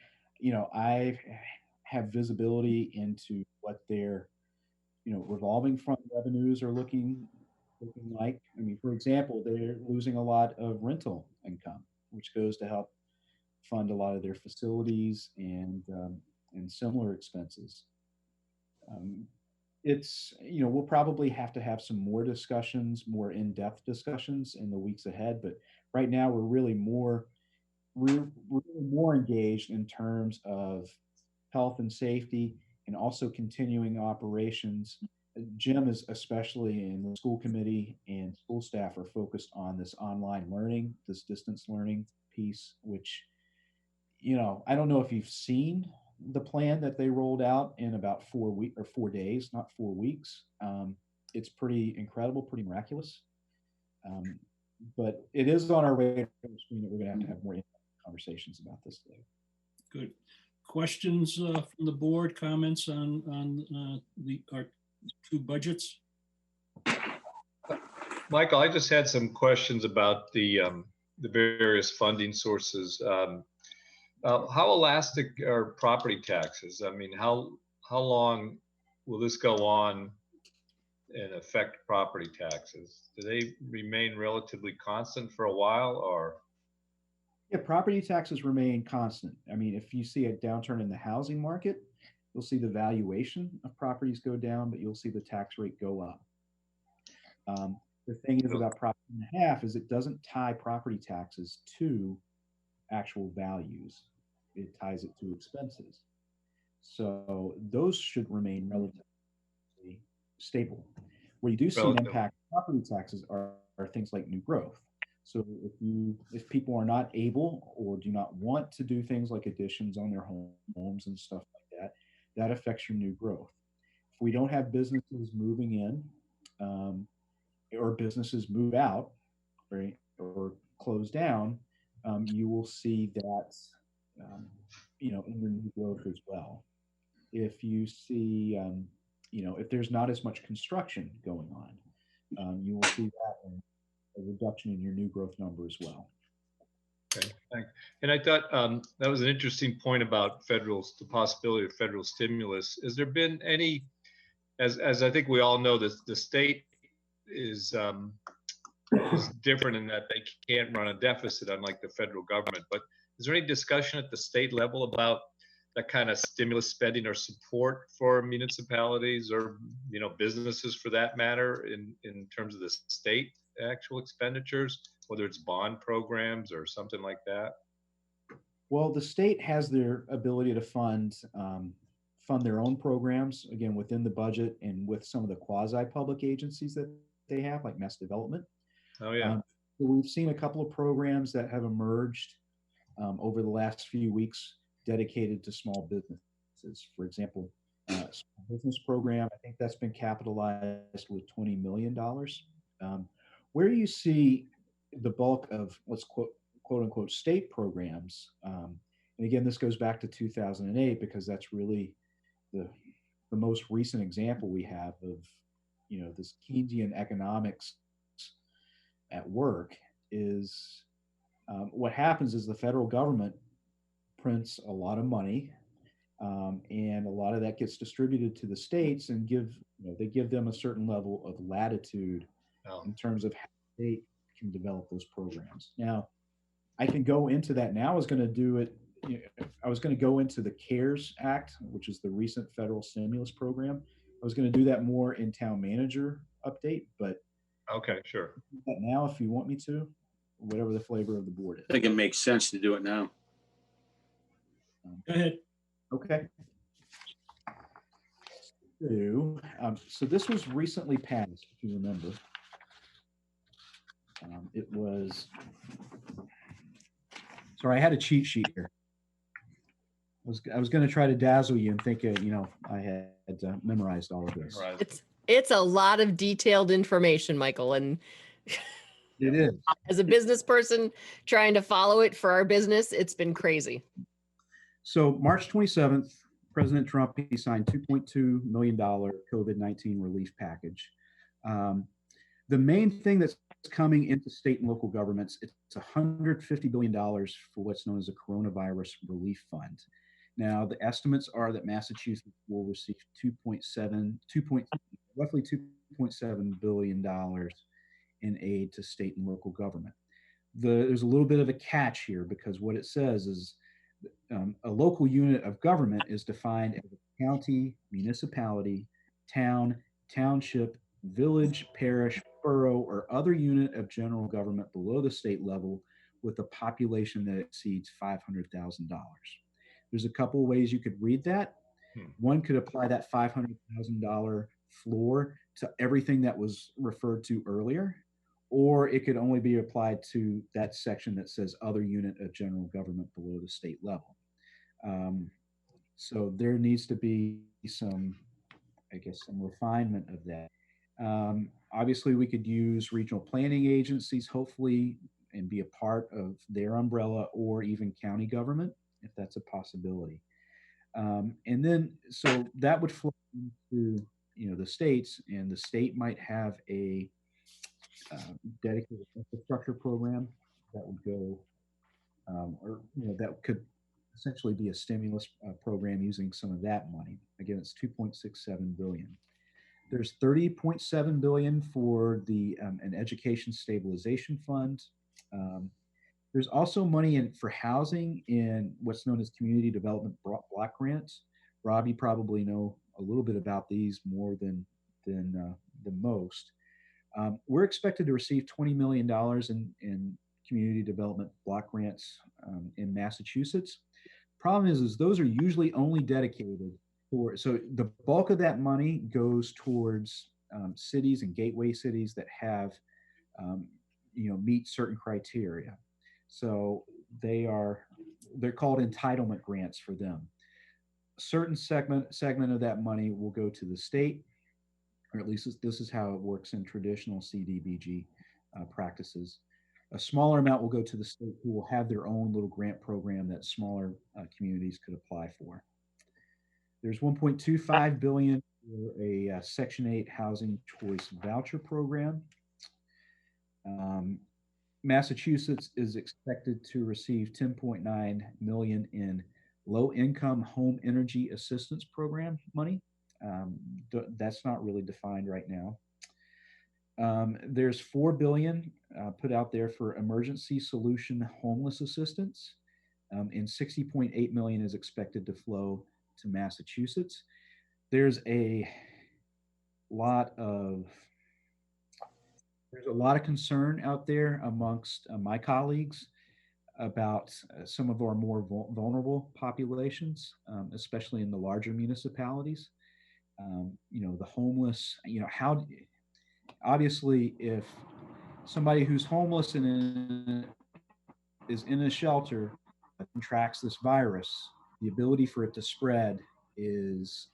I have visibility into what their, revolving fund revenues are looking like. For example, they're losing a lot of rental income, which goes to help fund a lot of their facilities and similar expenses. It's, we'll probably have to have some more discussions, more in-depth discussions in the weeks ahead. But right now we're really more engaged in terms of health and safety and also continuing operations. Jim is, especially in the school committee, and school staff are focused on this online learning, this distance learning piece, which, I don't know if you've seen the plan that they rolled out in about 4 days, not 4 weeks. It's pretty incredible, pretty miraculous. But it is on our radar screen that we're going to have more conversations about this later. Good. Questions from the board, comments on our two budgets? Michael, I just had some questions about the various funding sources. How elastic are property taxes? I mean, how long will this go on and affect property taxes? Do they remain relatively constant for a while, or? Yeah, property taxes remain constant. I mean, if you see a downturn in the housing market, you'll see the valuation of properties go down, but you'll see the tax rate go up. The thing is about Prop 2.5 is it doesn't tie property taxes to actual values. It ties it to expenses. So those should remain relatively stable. Where you do see an impact on property taxes are things like new growth. So if people are not able or do not want to do things like additions on their homes and stuff like that, that affects your new growth. If we don't have businesses moving in, or businesses move out, right, or close down, you will see that, in your new growth as well. If you see, if there's not as much construction going on, you will see that in a reduction in your new growth number as well. Okay, thanks. And I thought that was an interesting point about the possibility of federal stimulus. Has there been any, as I think we all know, the state is different in that they can't run a deficit unlike the federal government. But is there any discussion at the state level about that kind of stimulus spending or support for municipalities or businesses for that matter in terms of the state actual expenditures, whether it's bond programs or something like that? Well, the state has their ability to fund their own programs, again, within the budget and with some of the quasi-public agencies that they have, like Mass Development. Oh, yeah. So we've seen a couple of programs that have emerged over the last few weeks dedicated to small businesses. For example, small business program, I think that's been capitalized with $20 million. Where you see the bulk of let's quote unquote state programs, and again, this goes back to 2008 because that's really the most recent example we have of this Keynesian economics at work is what happens is the federal government prints a lot of money, and a lot of that gets distributed to the states and they give them a certain level of latitude in terms of how they can develop those programs. Now, I can go into that now. I was going to go into the CARES Act, which is the recent federal stimulus program. I was going to do that more in town manager update, but okay, sure. Now, if you want me to, whatever the flavor of the board is. I think it makes sense to do it now. Go ahead. Okay. So this was recently passed, if you remember. It was, sorry, I had a cheat sheet here. I was going to try to dazzle you and think, I had memorized all of this. It's a lot of detailed information, Michael, and it is. As a business person trying to follow it for our business, it's been crazy. So March 27th, President Trump, he signed $2.2 million COVID-19 relief package. The main thing that's coming into state and local governments, it's $150 billion for what's known as a coronavirus relief fund. Now, the estimates are that Massachusetts will receive roughly $2.7 billion in aid to state and local government. There's a little bit of a catch here because what it says is a local unit of government is defined as a county, municipality, town, township, village, parish, borough, or other unit of general government below the state level with a population that exceeds $500,000. There's a couple of ways you could read that. One could apply that $500,000 floor to everything that was referred to earlier, or it could only be applied to that section that says other unit of general government below the state level. So there needs to be some refinement of that. Obviously, we could use regional planning agencies, hopefully, and be a part of their umbrella, or even county government, if that's a possibility. And then, so that would flow into, the states, and the state might have a dedicated infrastructure program that would go, or that could essentially be a stimulus program using some of that money. Again, it's 2.67 billion. There's 30.7 billion for the an education stabilization fund. There's also money for housing in what's known as community development block grants. Rob, you probably know a little bit about these more than most. We're expected to receive $20 million in community development block grants in Massachusetts. Problem is those are usually only dedicated for, so the bulk of that money goes towards cities and gateway cities that have, meet certain criteria. So they're called entitlement grants for them. A certain segment of that money will go to the state, or at least this is how it works in traditional CDBG practices. A smaller amount will go to the state, who will have their own little grant program that smaller communities could apply for. There's 1.25 billion for a Section 8 housing choice voucher program. Massachusetts is expected to receive 10.9 million in low-income home energy assistance program money. That's not really defined right now. There's 4 billion put out there for emergency solution homeless assistance, and 60.8 million is expected to flow to Massachusetts. There's a lot of concern out there amongst my colleagues about some of our more vulnerable populations, especially in the larger municipalities. The homeless, how, obviously, if somebody who's homeless and is in a shelter contracts this virus, the ability for it to spread is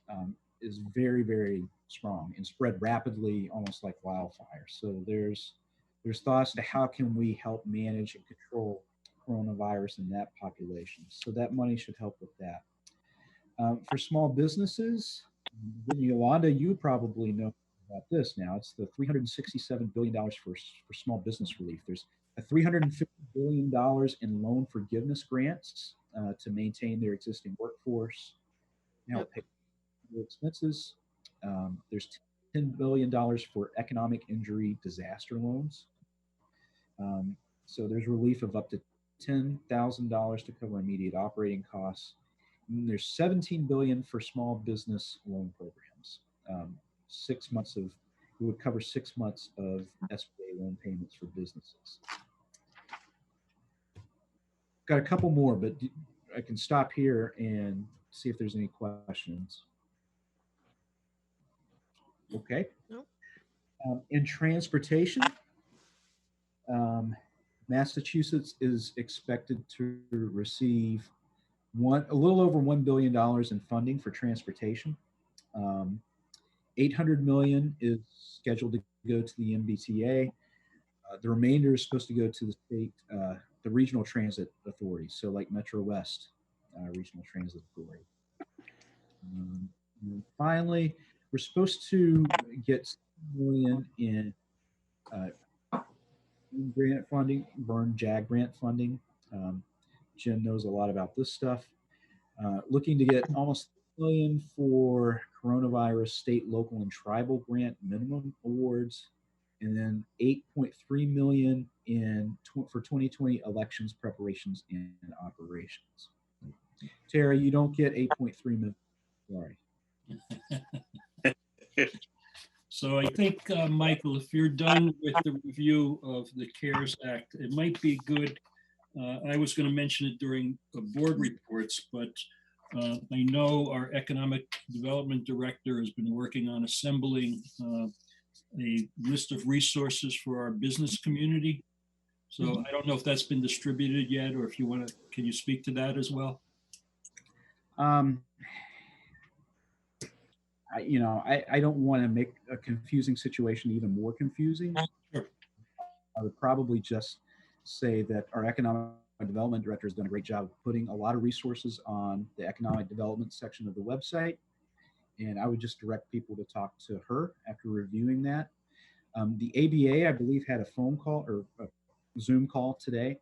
very, very strong and spread rapidly, almost like wildfire. So there's thoughts to how can we help manage and control coronavirus in that population. So that money should help with that. For small businesses, Yolanda, you probably know about this now. It's the $367 billion for small business relief. There's a $350 billion in loan forgiveness grants to maintain their existing workforce, pay their expenses. There's $10 billion for economic injury disaster loans. So there's relief of up to $10,000 to cover immediate operating costs. And there's $17 billion for small business loan programs. 6 months it would cover 6 months of SBA loan payments for businesses. Got a couple more, but I can stop here and see if there's any questions. Okay. Nope. In transportation, Massachusetts is expected to receive a little over $1 billion in funding for transportation. 800 million is scheduled to go to the MBTA. The remainder is supposed to go to the state, the regional transit authorities. So like Metro West Regional Transit Authority. And finally, we're supposed to get $6 million in grant funding, Burn JAG grant funding. Jim knows a lot about this stuff. Looking to get almost $1 million for coronavirus state, local, and tribal grant minimum awards, and then 8.3 million for 2020 elections preparations and operations. Terry, you don't get 8.3 million. Sorry. So I think, Michael, if you're done with the review of the CARES Act, it might be good. I was going to mention it during the board reports, but I know our economic development director has been working on assembling a list of resources for our business community. So I don't know if that's been distributed yet, or if you want to, can you speak to that as well? I don't want to make a confusing situation even more confusing. Sure. I would probably just say that our economic development director has done a great job of putting a lot of resources on the economic development section of the website. And I would just direct people to talk to her after reviewing that. The ABA, I believe, had a phone call or a Zoom call today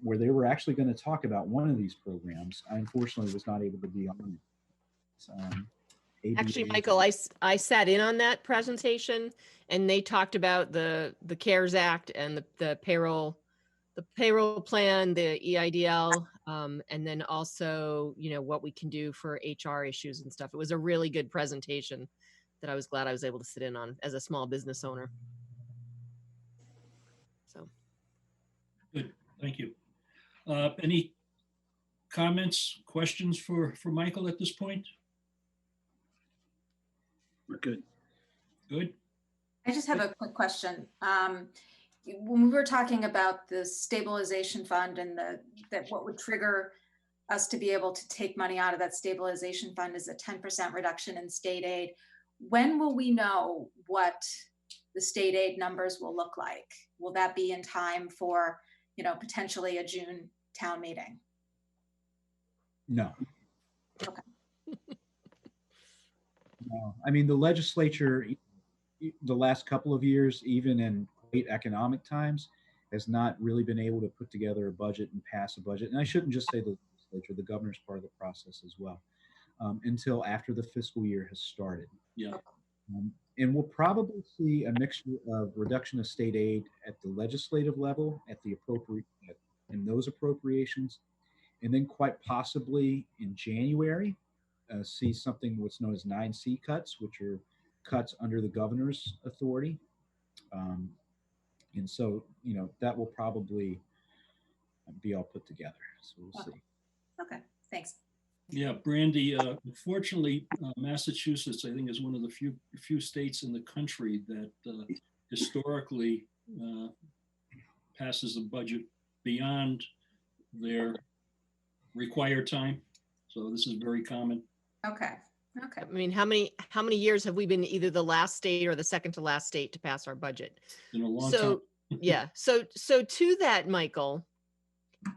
where they were actually going to talk about one of these programs. I unfortunately was not able to be on it. Actually, ABA Michael, I sat in on that presentation and they talked about the CARES Act and the payroll plan, the EIDL, and then also, you know, what we can do for HR issues and stuff. It was a really good presentation that I was glad I was able to sit in on as a small business owner. So. Good, thank you. Any comments, questions for Michael at this point? We're good. Good. I just have a quick question. When we were talking about the stabilization fund and that what would trigger us to be able to take money out of that stabilization fund is a 10% reduction in state aid. When will we know what the state aid numbers will look like? Will that be in time for, you know, potentially a June town meeting? No. Okay. No. I mean, the legislature, the last couple of years, even in great economic times, has not really been able to put together a budget and pass a budget. And I shouldn't just say the legislature, the governor's part of the process as well, until after the fiscal year has started. Yeah. And we'll probably see a mixture of reduction of state aid at the legislative level, at the appropriate, in those appropriations, and then quite possibly in January, see something what's known as 9C cuts, which are cuts under the governor's authority. And so, you know, that will probably be all put together. So we'll see. Okay, thanks. Yeah, Brandy, unfortunately, Massachusetts, I think, is one of the few states in the country that historically passes a budget beyond their required time. So this is very common. Okay. Okay. I mean, how many years have we been either the last state or the second to last state to pass our budget? In a long So, time. yeah. So to that, Michael,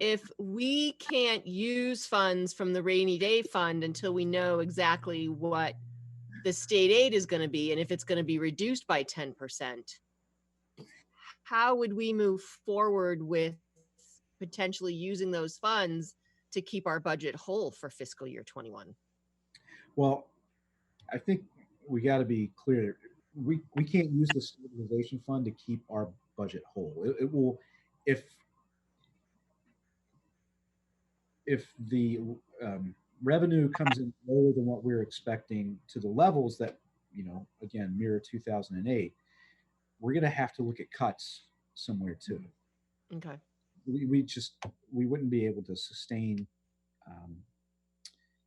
if we can't use funds from the rainy day fund until we know exactly what the state aid is going to be, and if it's going to be reduced by 10%, how would we move forward with potentially using those funds to keep our budget whole for fiscal year 21? Well, I think we got to be clear. We can't use the stabilization fund to keep our budget whole. It will, if the revenue comes in lower than what we're expecting to the levels that, you know, again, mirror 2008, we're going to have to look at cuts somewhere too. Okay. We wouldn't be able to sustain,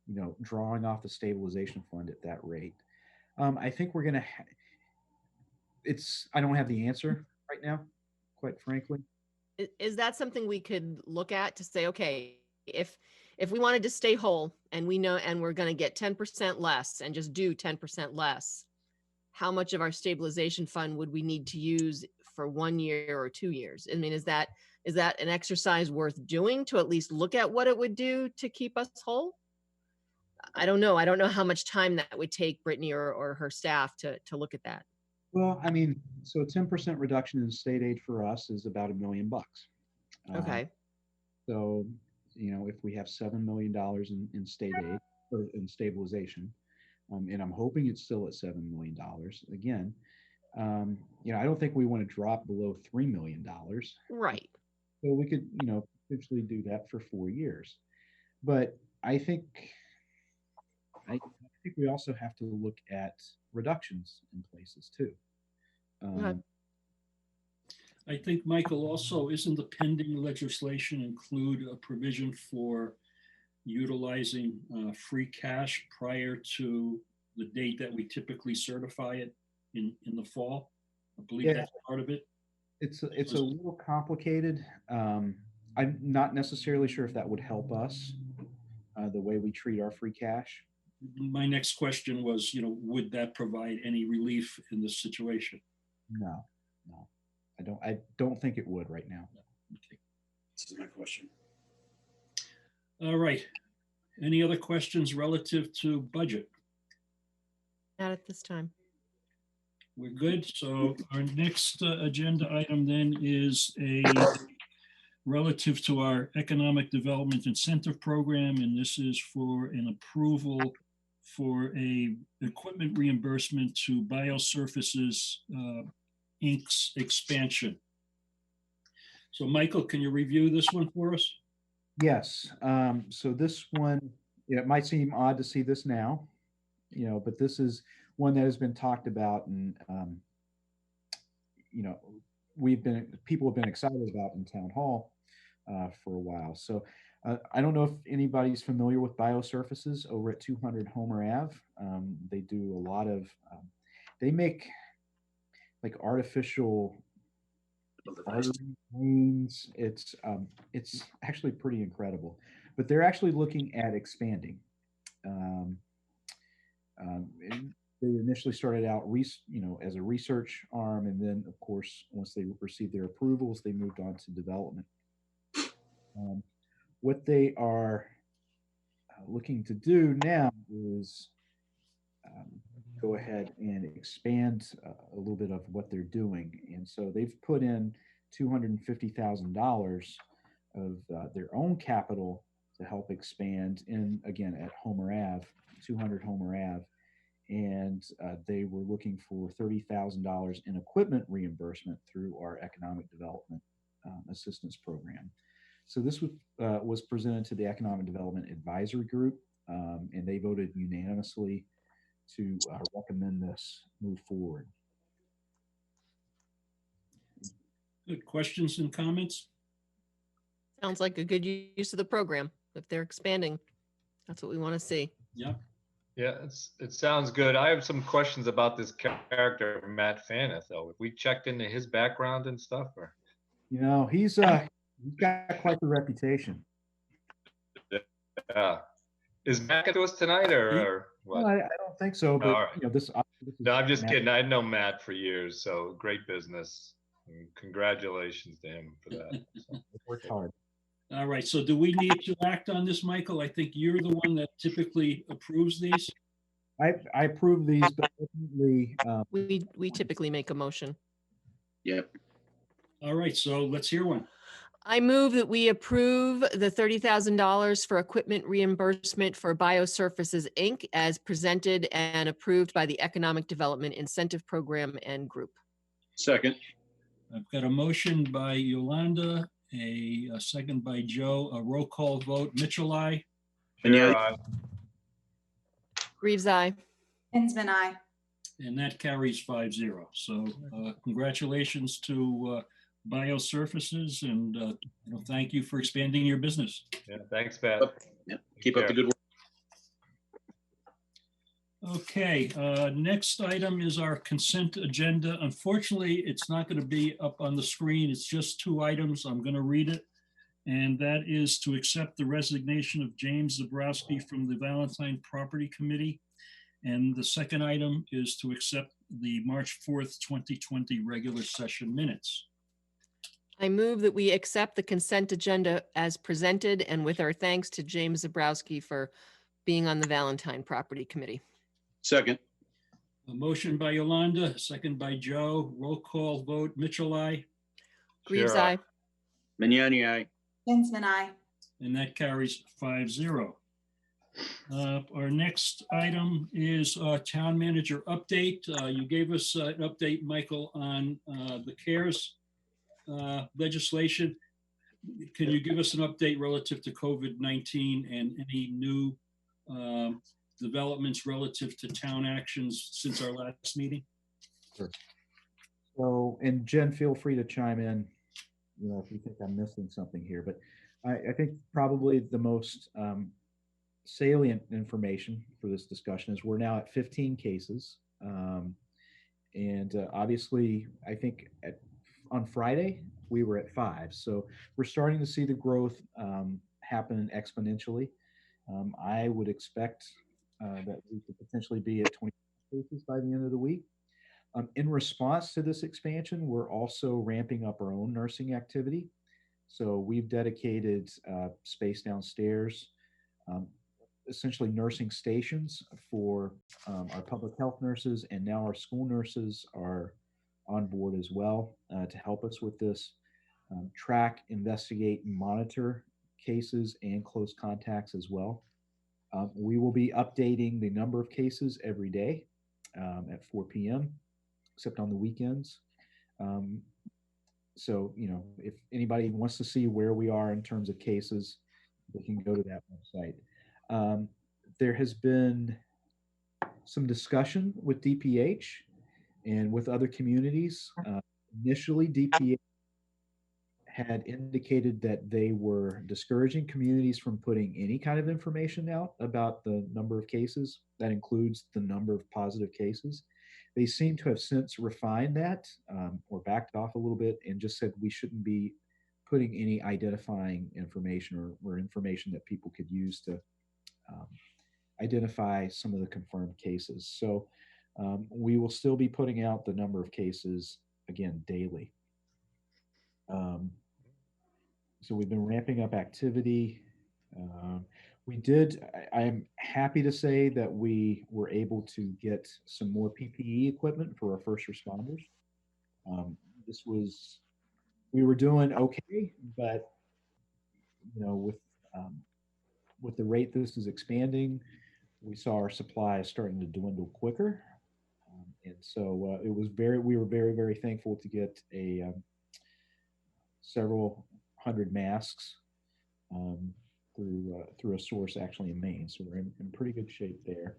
you know, drawing off the stabilization fund at that rate. I think we're going to, I don't have the answer right now, quite frankly. Is that something we could look at to say, okay, if we wanted to stay whole and we know, and we're going to get 10% less and just do 10% less, how much of our stabilization fund would we need to use for 1 year or 2 years? I mean, is that an exercise worth doing to at least look at what it would do to keep us whole? I don't know. I don't know how much time that would take Brittany or her staff to look at that. Well, I mean, so a 10% reduction in state aid for us is about $1 million. Okay. So, you know, if we have $7 million in state aid or in stabilization, and I'm hoping it's still at $7 million again, you know, I don't think we want to drop below $3 million. Right. So we could, you know, potentially do that for 4 years. But I think we also have to look at reductions in places too. I think, Michael, also, isn't the pending legislation include a provision for utilizing free cash prior to the date that we typically certify it in the fall? I believe that's part of it. It's a little complicated. I'm not necessarily sure if that would help us, the way we treat our free cash. My next question was, you know, would that provide any relief in this situation? No. I don't think it would right now. Okay. This is my question. All right. Any other questions relative to budget? Not at this time. We're good. So our next agenda item then is relative to our Economic Development Incentive Program, and this is for an approval for a equipment reimbursement to Biosurfaces Inc.'s expansion. So Michael, can you review this one for us? Yes. So this one, it might seem odd to see this now, but this is one that has been talked about, and people have been excited about in town hall for a while. So I don't know if anybody's familiar with Biosurfaces over at 200 Homer Ave. They do a lot of, they make like artificial artery veins. It's actually pretty incredible, but they're actually looking at expanding. They initially started out, as a research arm, and then, of course, once they received their approvals, they moved on to development. What they are looking to do now is go ahead and expand a little bit of what they're doing, and so they've put in $250,000 of their own capital to help expand in, again, at Homer Ave, 200 Homer Ave. And they were looking for $30,000 in equipment reimbursement through our Economic Development Assistance Program. So this was presented to the Economic Development Advisory Group, and they voted unanimously to recommend this move forward. Good. Questions and comments? Sounds like a good use of the program. If they're expanding, that's what we want to see. Yeah. Yeah, it sounds good. I have some questions about this character, Matt Faneth, though. If we checked into his background and stuff, or he's got quite the reputation. yeah, is Matt to us tonight, or what? Well, I don't think so, but All right. this. No, I'm just Matt. kidding. I've known Matt for years, so great business. And congratulations to him for that. So. Worked hard. All right. So do we need to act on this, Michael? I think you're the one that typically approves these. I approve these, but ultimately, We typically make a motion. Yep. All right. So let's hear one. I move that we approve the $30,000 for equipment reimbursement for Biosurfaces Inc. as presented and approved by the Economic Development Incentive Program and Group. Second. I've got a motion by Yolanda, a second by Joe, a roll call vote. Mitchell, aye. Sure, Reeves, aye. Kinsman, aye. And that carries 5-0. So congratulations to Biosurfaces, and thank you for expanding your business. yeah, thanks, Pat. Yep. Keep up the good work. Okay, next item is our consent agenda. Unfortunately, it's not going to be up on the screen. It's just 2 items. I'm going to read it. And that is to accept the resignation of James Zabrowski from the Valentine Property Committee. And the second item is to accept the March 4th, 2020 regular session minutes. I move that we accept the consent agenda as presented and with our thanks to James Zabrowski for being on the Valentine Property Committee. Second. A motion by Yolanda, second by Joe. Roll call vote. Mitchell, aye. Reeves, Sure. aye. Mignani, aye. Kinsman, aye. And that carries 5-0. Our next item is town manager update. You gave us an update, Michael, on the CARES legislation. Can you give us an update relative to COVID-19 and any new developments relative to town actions since our last meeting? Sure. So, and Jen, feel free to chime in, if you think I'm missing something here, but I think probably the most salient information for this discussion is we're now at 15 cases. And obviously, I think on Friday, we were at 5. So we're starting to see the growth happen exponentially. I would expect that we could potentially be at 20 cases by the end of the week. In response to this expansion, we're also ramping up our own nursing activity. So we've dedicated space downstairs. essentially nursing stations for our public health nurses, and now our school nurses are on board as well to help us with this. Track, investigate, and monitor cases and close contacts as well. We will be updating the number of cases every day at 4 p.m., except on the weekends. So, if anybody wants to see where we are in terms of cases, they can go to that website. There has been some discussion with DPH and with other communities. Initially, DPH had indicated that they were discouraging communities from putting any kind of information out about the number of cases. That includes the number of positive cases. They seem to have since refined that or backed off a little bit and just said we shouldn't be putting any identifying information or information that people could use to identify some of the confirmed cases. So we will still be putting out the number of cases again daily. So we've been ramping up activity. I am happy to say that we were able to get some more PPE equipment for our first responders. We were doing okay, but with the rate this is expanding, we saw our supply starting to dwindle quicker. And so we were very, very thankful to get several hundred masks through a source actually in Maine. So we're in pretty good shape there.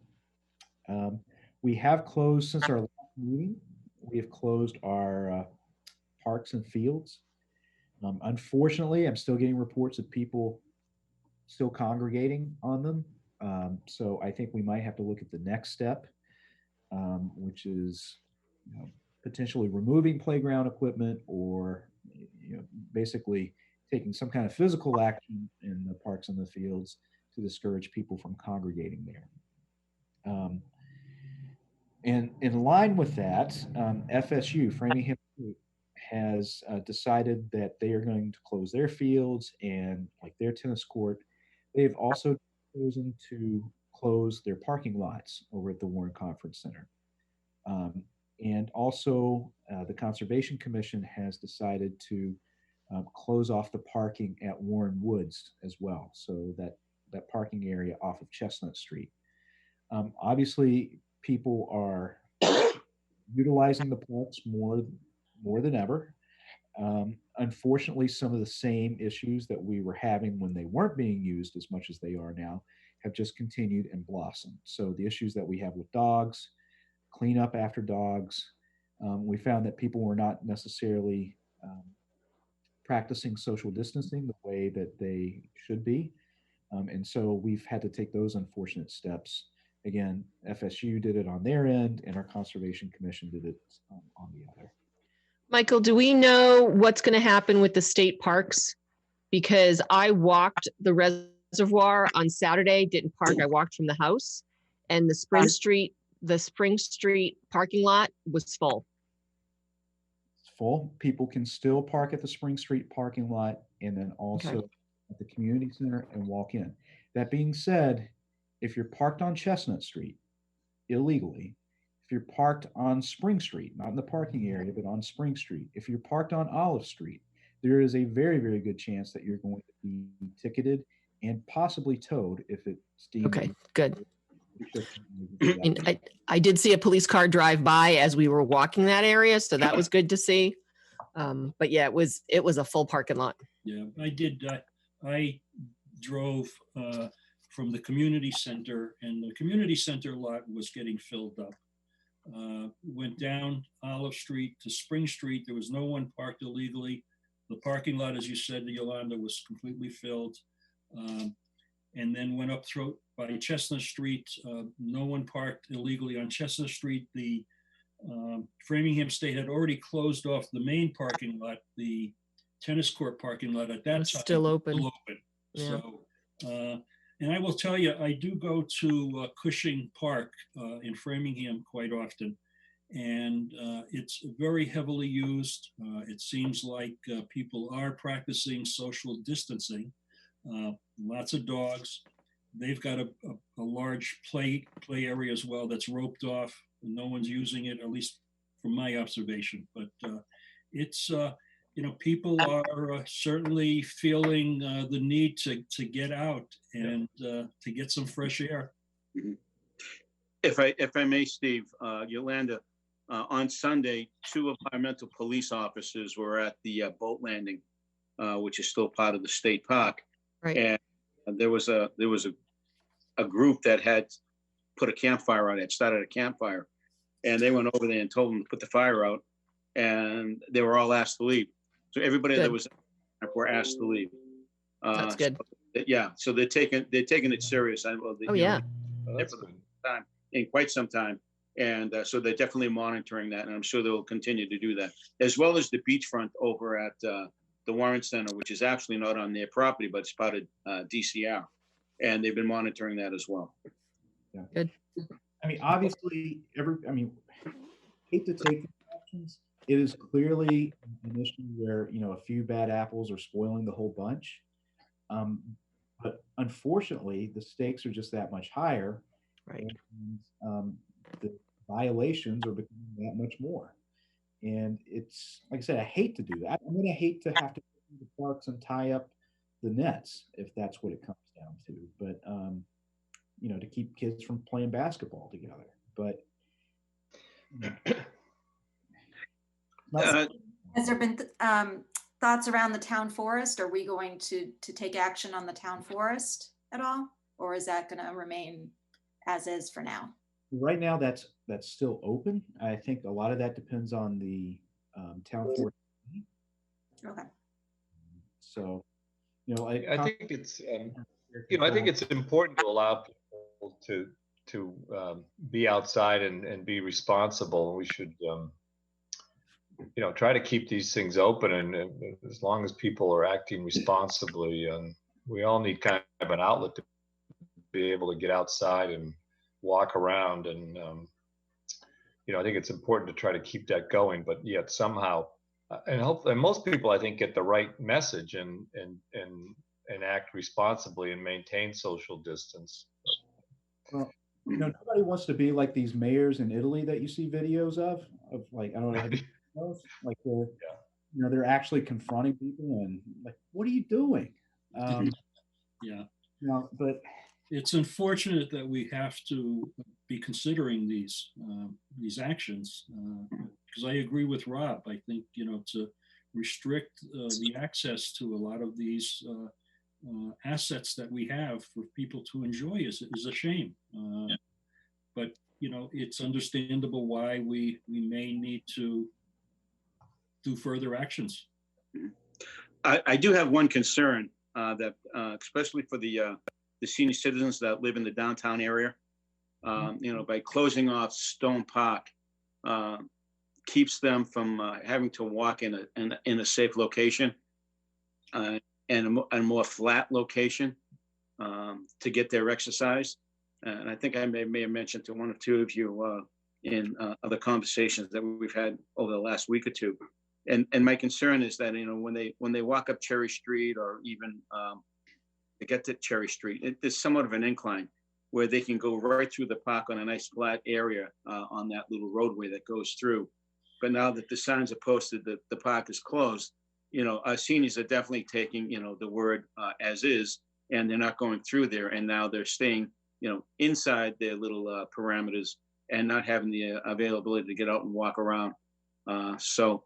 We have closed, since our last meeting, we have closed our parks and fields. Unfortunately, I'm still getting reports of people still congregating on them. So I think we might have to look at the next step, which is potentially removing playground equipment or basically taking some kind of physical action in the parks and the fields to discourage people from congregating there. And in line with that, FSU, Framingham State, has decided that they are going to close their fields and like their tennis court. They have also chosen to close their parking lots over at the Warren Conference Center. And also the Conservation Commission has decided to close off the parking at Warren Woods as well. So that parking area off of Chestnut Street. Obviously, people are utilizing the parks more than ever. Unfortunately, some of the same issues that we were having when they weren't being used as much as they are now have just continued and blossomed. So the issues that we have with dogs, clean up after dogs, we found that people were not necessarily practicing social distancing the way that they should be. And so we've had to take those unfortunate steps. Again, FSU did it on their end and our Conservation Commission did it on the other. Michael, do we know what's going to happen with the state parks? Because I walked the reservoir on Saturday, didn't park. I walked from the house, and the Spring Street parking lot was full. It's full. People can still park at the Spring Street parking lot and then also at the community center and walk in. That being said, if you're parked on Chestnut Street illegally, if you're parked on Spring Street, not in the parking area, but on Spring Street, if you're parked on Olive Street, there is a very, very good chance that you're going to be ticketed and possibly towed if it's deemed. Okay, good. And I did see a police car drive by as we were walking that area, so that was good to see. But yeah, it was a full parking lot. Yeah, I did. I drove from the community center, and the community center lot was getting filled up. Went down Olive Street to Spring Street. There was no one parked illegally. The parking lot, as you said, Yolanda, was completely filled. And then went up through by Chestnut Street. No one parked illegally on Chestnut Street. The Framingham State had already closed off the main parking lot, the tennis court parking lot at that time. Still open. Yeah. So, and I will tell you, I do go to Cushing Park in Framingham quite often, and it's very heavily used. It seems like people are practicing social distancing. Lots of dogs. they've got a large play area as well that's roped off. And no one's using it, at least from my observation. But it's, people are certainly feeling the need to get out and to get some fresh air. If I may, Steve, Yolanda, on Sunday, 2 environmental police officers were at the boat landing, which is still part of the state park. Right. And there was a group that had put a campfire on it, started a campfire, and they went over there and told them to put the fire out, and they were all asked to leave. So everybody that was were asked to leave. That's good. So they're taking it serious. Oh yeah. Time in quite some time, and so they're definitely monitoring that, and I'm sure they'll continue to do that, as well as the beachfront over at the Warren Center, which is actually not on their property, but it's part of DCR, and they've been monitoring that as well. Yeah. Good. I mean, obviously, hate to take these actions. It is clearly an issue where, a few bad apples are spoiling the whole bunch. But unfortunately, the stakes are just that much higher. Right. And the violations are becoming that much more. And it's, like I said, I hate to do that. I'm going to hate to have to go to the parks and tie up the nets if that's what it comes down to. But, to keep kids from playing basketball together. But has there been thoughts around the town forest? Are we going to take action on the town forest at all? Or is that going to remain as is for now? Right now, that's still open. I think a lot of that depends on the town forest. Okay. So, I think it's I think it's important to allow people to be outside and be responsible. We should try to keep these things open, and as long as people are acting responsibly, we all need kind of an outlet to be able to get outside and walk around, and I think it's important to try to keep that going, but yet somehow and hopefully most people, I think, get the right message and act responsibly and maintain social distance. Well, nobody wants to be like these mayors in Italy that you see videos of like, I don't know, have you seen those? Like they're actually confronting people and like, what are you doing? But it's unfortunate that we have to be considering these actions, because I agree with Rob. I think, to restrict the access to a lot of these assets that we have for people to enjoy is a shame. But, it's understandable why we may need to do further actions. I do have one concern that, especially for the senior citizens that live in the downtown area, by closing off Stone Park, keeps them from having to walk in a safe location and a more flat location to get their exercise. And I think I may have mentioned to one or two of you in other conversations that we've had over the last week or two. And my concern is that, when they walk up Cherry Street or even to get to Cherry Street, there's somewhat of an incline where they can go right through the park on a nice flat area on that little roadway that goes through. But now that the signs are posted that the park is closed, our seniors are definitely taking, the word as is, and they're not going through there. And now they're staying, inside their little parameters and not having the availability to get out and walk around. So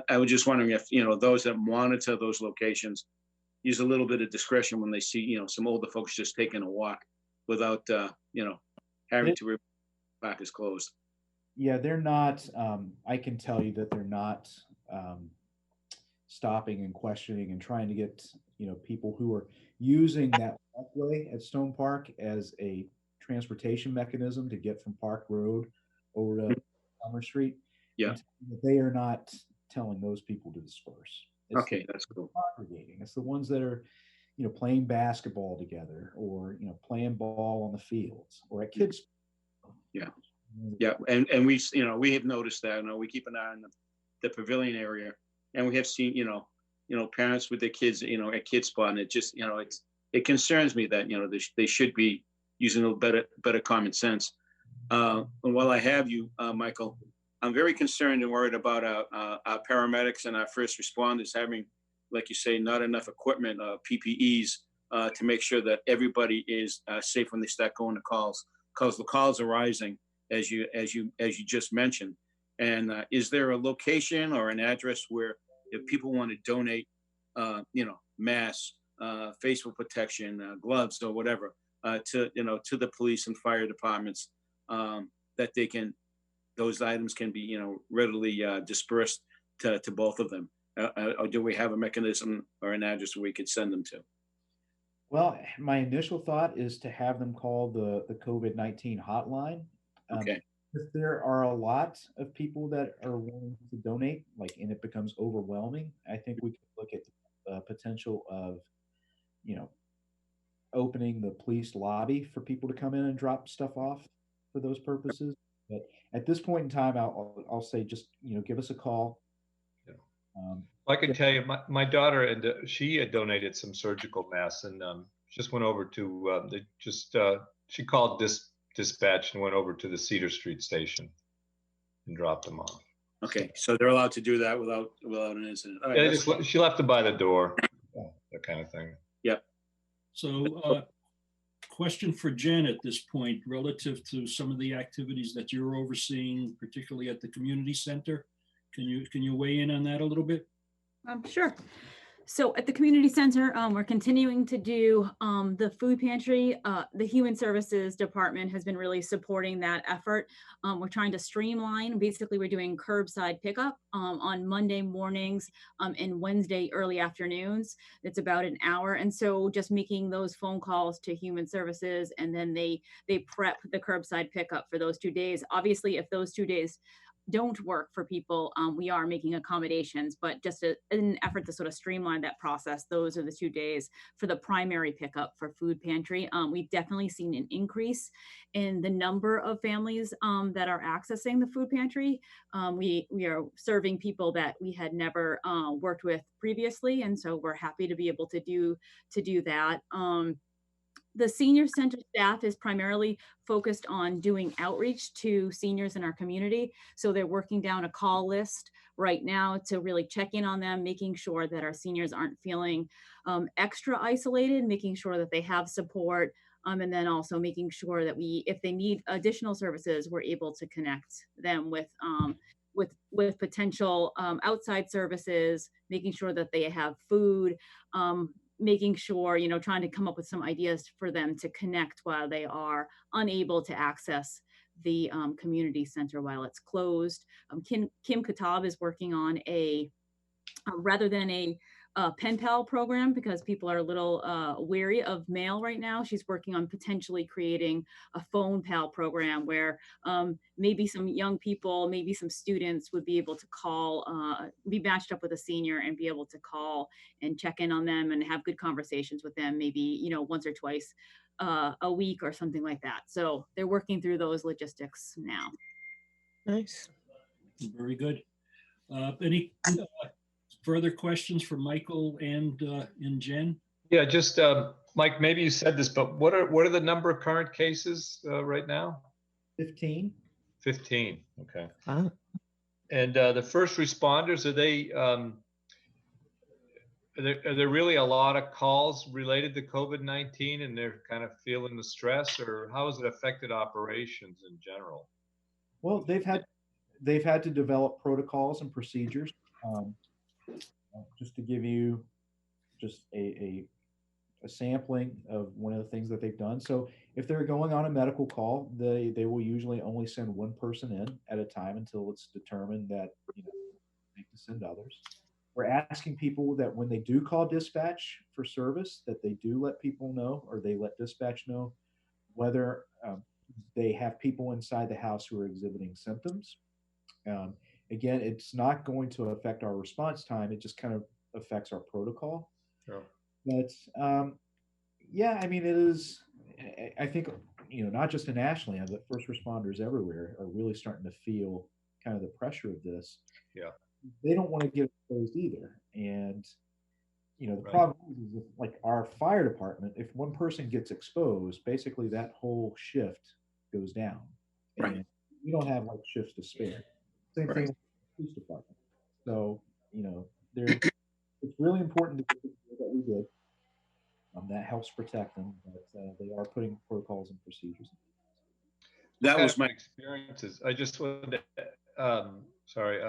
I was just wondering if, those that monitor those locations use a little bit of discretion when they see, some older folks just taking a walk without, having to remember the park is closed. Yeah, they're not, I can tell you that they're not stopping and questioning and trying to get, people who are using that walkway at Stone Park as a transportation mechanism to get from Park Road over to Summer Street. Yeah. They are not telling those people to disperse. It's Okay, that's cool. Congregating. It's the ones that are, playing basketball together or, playing ball on the fields or at kids. Yeah. Yeah. And we, we have noticed that, we keep an eye on the pavilion area, and we have seen, parents with their kids, at Kids Spot, and it just, it it concerns me that, you know, they should be using a little better common sense. And while I have you, Michael, I'm very concerned and worried about our paramedics and our first responders having, like you say, not enough equipment, PPEs, to make sure that everybody is safe when they start going to calls, because the calls are rising, as you just mentioned. And is there a location or an address where if people want to donate, you know, masks, facial protection, gloves, or whatever, to the police and fire departments, that they can, those items can be, you know, readily dispersed to both of them? Or do we have a mechanism or an address where we could send them to? Well, my initial thought is to have them call the COVID-19 hotline. Okay. If there are a lot of people that are willing to donate, like, and it becomes overwhelming, I think we could look at the potential of, you know, opening the police lobby for people to come in and drop stuff off for those purposes. But at this point in time, I'll say, just, you know, give us a call. I can tell you, my daughter, and she had donated some surgical masks, and just went over to she called dispatch and went over to the Cedar Street station and dropped them off. Okay, so they're allowed to do that without an incident. All right, Yeah, she left them by the door, that kind of thing. Yep. So, question for Jen at this point, relative to some of the activities that you're overseeing, particularly at the community center. Can you weigh in on that a little bit? Sure. So at the community center, we're continuing to do the food pantry. The Human Services Department has been really supporting that effort. We're trying to streamline. Basically, we're doing curbside pickup on Monday mornings and Wednesday early afternoons. It's about an hour. And so just making those phone calls to Human Services, and then they prep the curbside pickup for those 2 days. Obviously, if those 2 days don't work for people, we are making accommodations, but just in an effort to sort of streamline that process, those are the 2 days for the primary pickup for food pantry. We've definitely seen an increase in the number of families that are accessing the food pantry. We are serving people that we had never worked with previously, and so we're happy to be able to do that. The senior center staff is primarily focused on doing outreach to seniors in our community. So they're working down a call list right now to really check in on them, making sure that our seniors aren't feeling extra isolated, making sure that they have support, and then also making sure that if they need additional services, we're able to connect them with potential outside services, making sure that they have food, making sure, you know, trying to come up with some ideas for them to connect while they are unable to access the community center while it's closed. Kim Katab is working on rather than a pen pal program, because people are a little wary of mail right now. She's working on potentially creating a phone pal program where maybe some young people, maybe some students would be able to call, be matched up with a senior and be able to call and check in on them and have good conversations with them, maybe, you know, once or twice a week or something like that. So they're working through those logistics now. Nice. Very good. Any further questions for Michael and Jen? Yeah, just Mike, maybe you said this, but what are the number of current cases right now? 15. 15. Okay. Wow. And the first responders, are there really a lot of calls related to COVID-19, and they're kind of feeling the stress, or how has it affected operations in general? Well, they've had to develop protocols and procedures. Just to give you just a sampling of one of the things that they've done. So if they're going on a medical call, they will usually only send one person in at a time until it's determined that, you know, they can send others. We're asking people that when they do call dispatch for service, that they do let people know, or they let dispatch know, whether they have people inside the house who are exhibiting symptoms. Again, it's not going to affect our response time. It just kind of affects our protocol. Sure. But yeah, I mean, it is, I think, you know, not just in Ashland, but first responders everywhere are really starting to feel kind of the pressure of this. Yeah. They don't want to get exposed either. And the Right. problem is with, like, our fire department, if one person gets exposed, basically that whole shift goes down. Right. And we don't have like shifts to spare. Same thing Right. with the police department. So, it's really important to get the deal that we did. That helps protect them, but they are putting protocols and procedures. That Kind was of my, experiences. I just wanted to, sorry,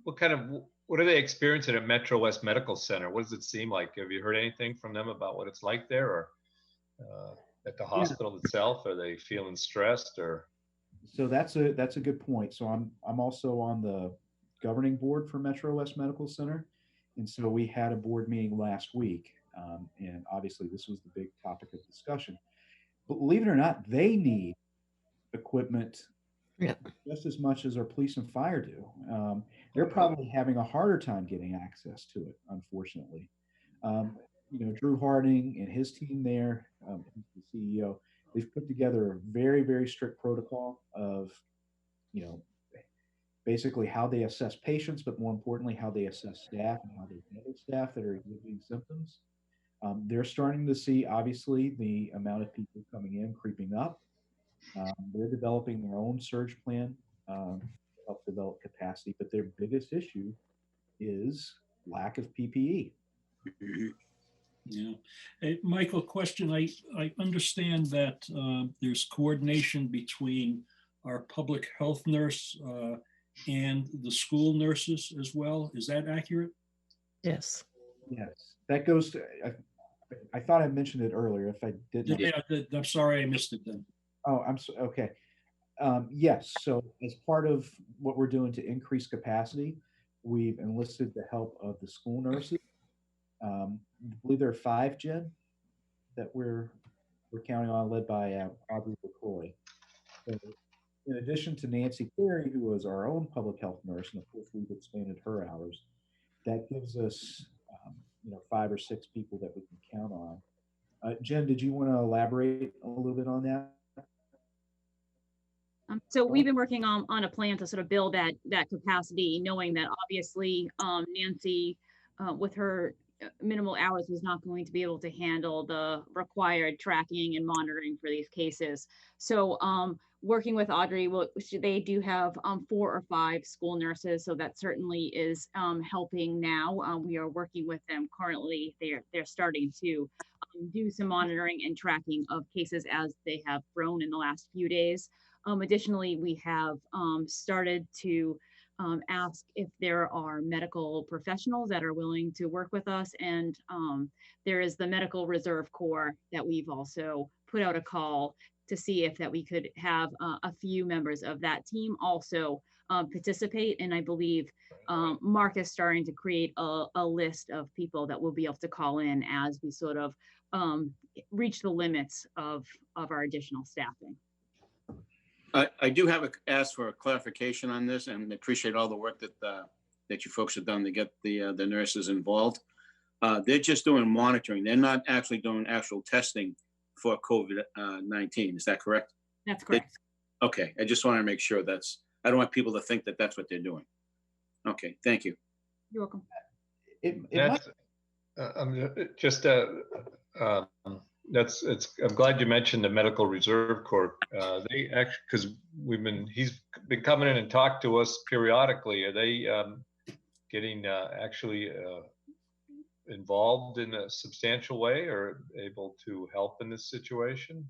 what are they experiencing at Metro West Medical Center? What does it seem like? Have you heard anything from them about what it's like there, or at the hospital itself? Are they feeling stressed, or? So that's a good point. So I'm also on the governing board for Metro West Medical Center, and so we had a board meeting last week, and obviously this was the big topic of discussion. But believe it or not, they need equipment Yeah. just as much as our police and fire do. They're probably having a harder time getting access to it, unfortunately. Drew Harding and his team there, the CEO, they've put together a very, very strict protocol of, basically how they assess patients, but more importantly, how they assess staff and how they handle staff that are exhibiting symptoms. They're starting to see, obviously, the amount of people coming in creeping up. They're developing their own surge plan to help develop capacity, but their biggest issue is lack of PPE. Yeah. Hey, Michael, question. I understand that there's coordination between our public health nurse and the school nurses as well. Is that accurate? Yes. Yes, that goes to, I thought I mentioned it earlier. If I didn't, Yeah, I'm sorry I missed it then. oh, I'm so, okay. Yes, so as part of what we're doing to increase capacity, we've enlisted the help of the school nurses. I believe there are 5, Jen, that we're counting on, led by Audrey LaCroix. So in addition to Nancy Carey, who was our own public health nurse, and of course we've expanded her hours, that gives us 5 or 6 people that we can count on. Jen, did you want to elaborate a little bit on that? So we've been working on a plan to sort of build that capacity, knowing that obviously Nancy, with her minimal hours, was not going to be able to handle the required tracking and monitoring for these cases. So working with Audrey, they do have 4 or 5 school nurses, so that certainly is helping now. We are working with them currently. They're starting to do some monitoring and tracking of cases as they have grown in the last few days. Additionally, we have started to ask if there are medical professionals that are willing to work with us. And there is the Medical Reserve Corps that we've also put out a call to see if that we could have a few members of that team also participate. And I believe Mark is starting to create a list of people that we'll be able to call in as we sort of reach the limits of our additional staffing. I do have ask for a clarification on this, and appreciate all the work that you folks have done to get the nurses involved. They're just doing monitoring. They're not actually doing actual testing for COVID-19. Is that correct? That's correct. Okay, I just want to make sure I don't want people to think that that's what they're doing. Okay, thank you. You're welcome. I'm glad you mentioned the Medical Reserve Corps. They actually, because he's been coming in and talked to us periodically. Are they getting actually involved in a substantial way, or able to help in this situation?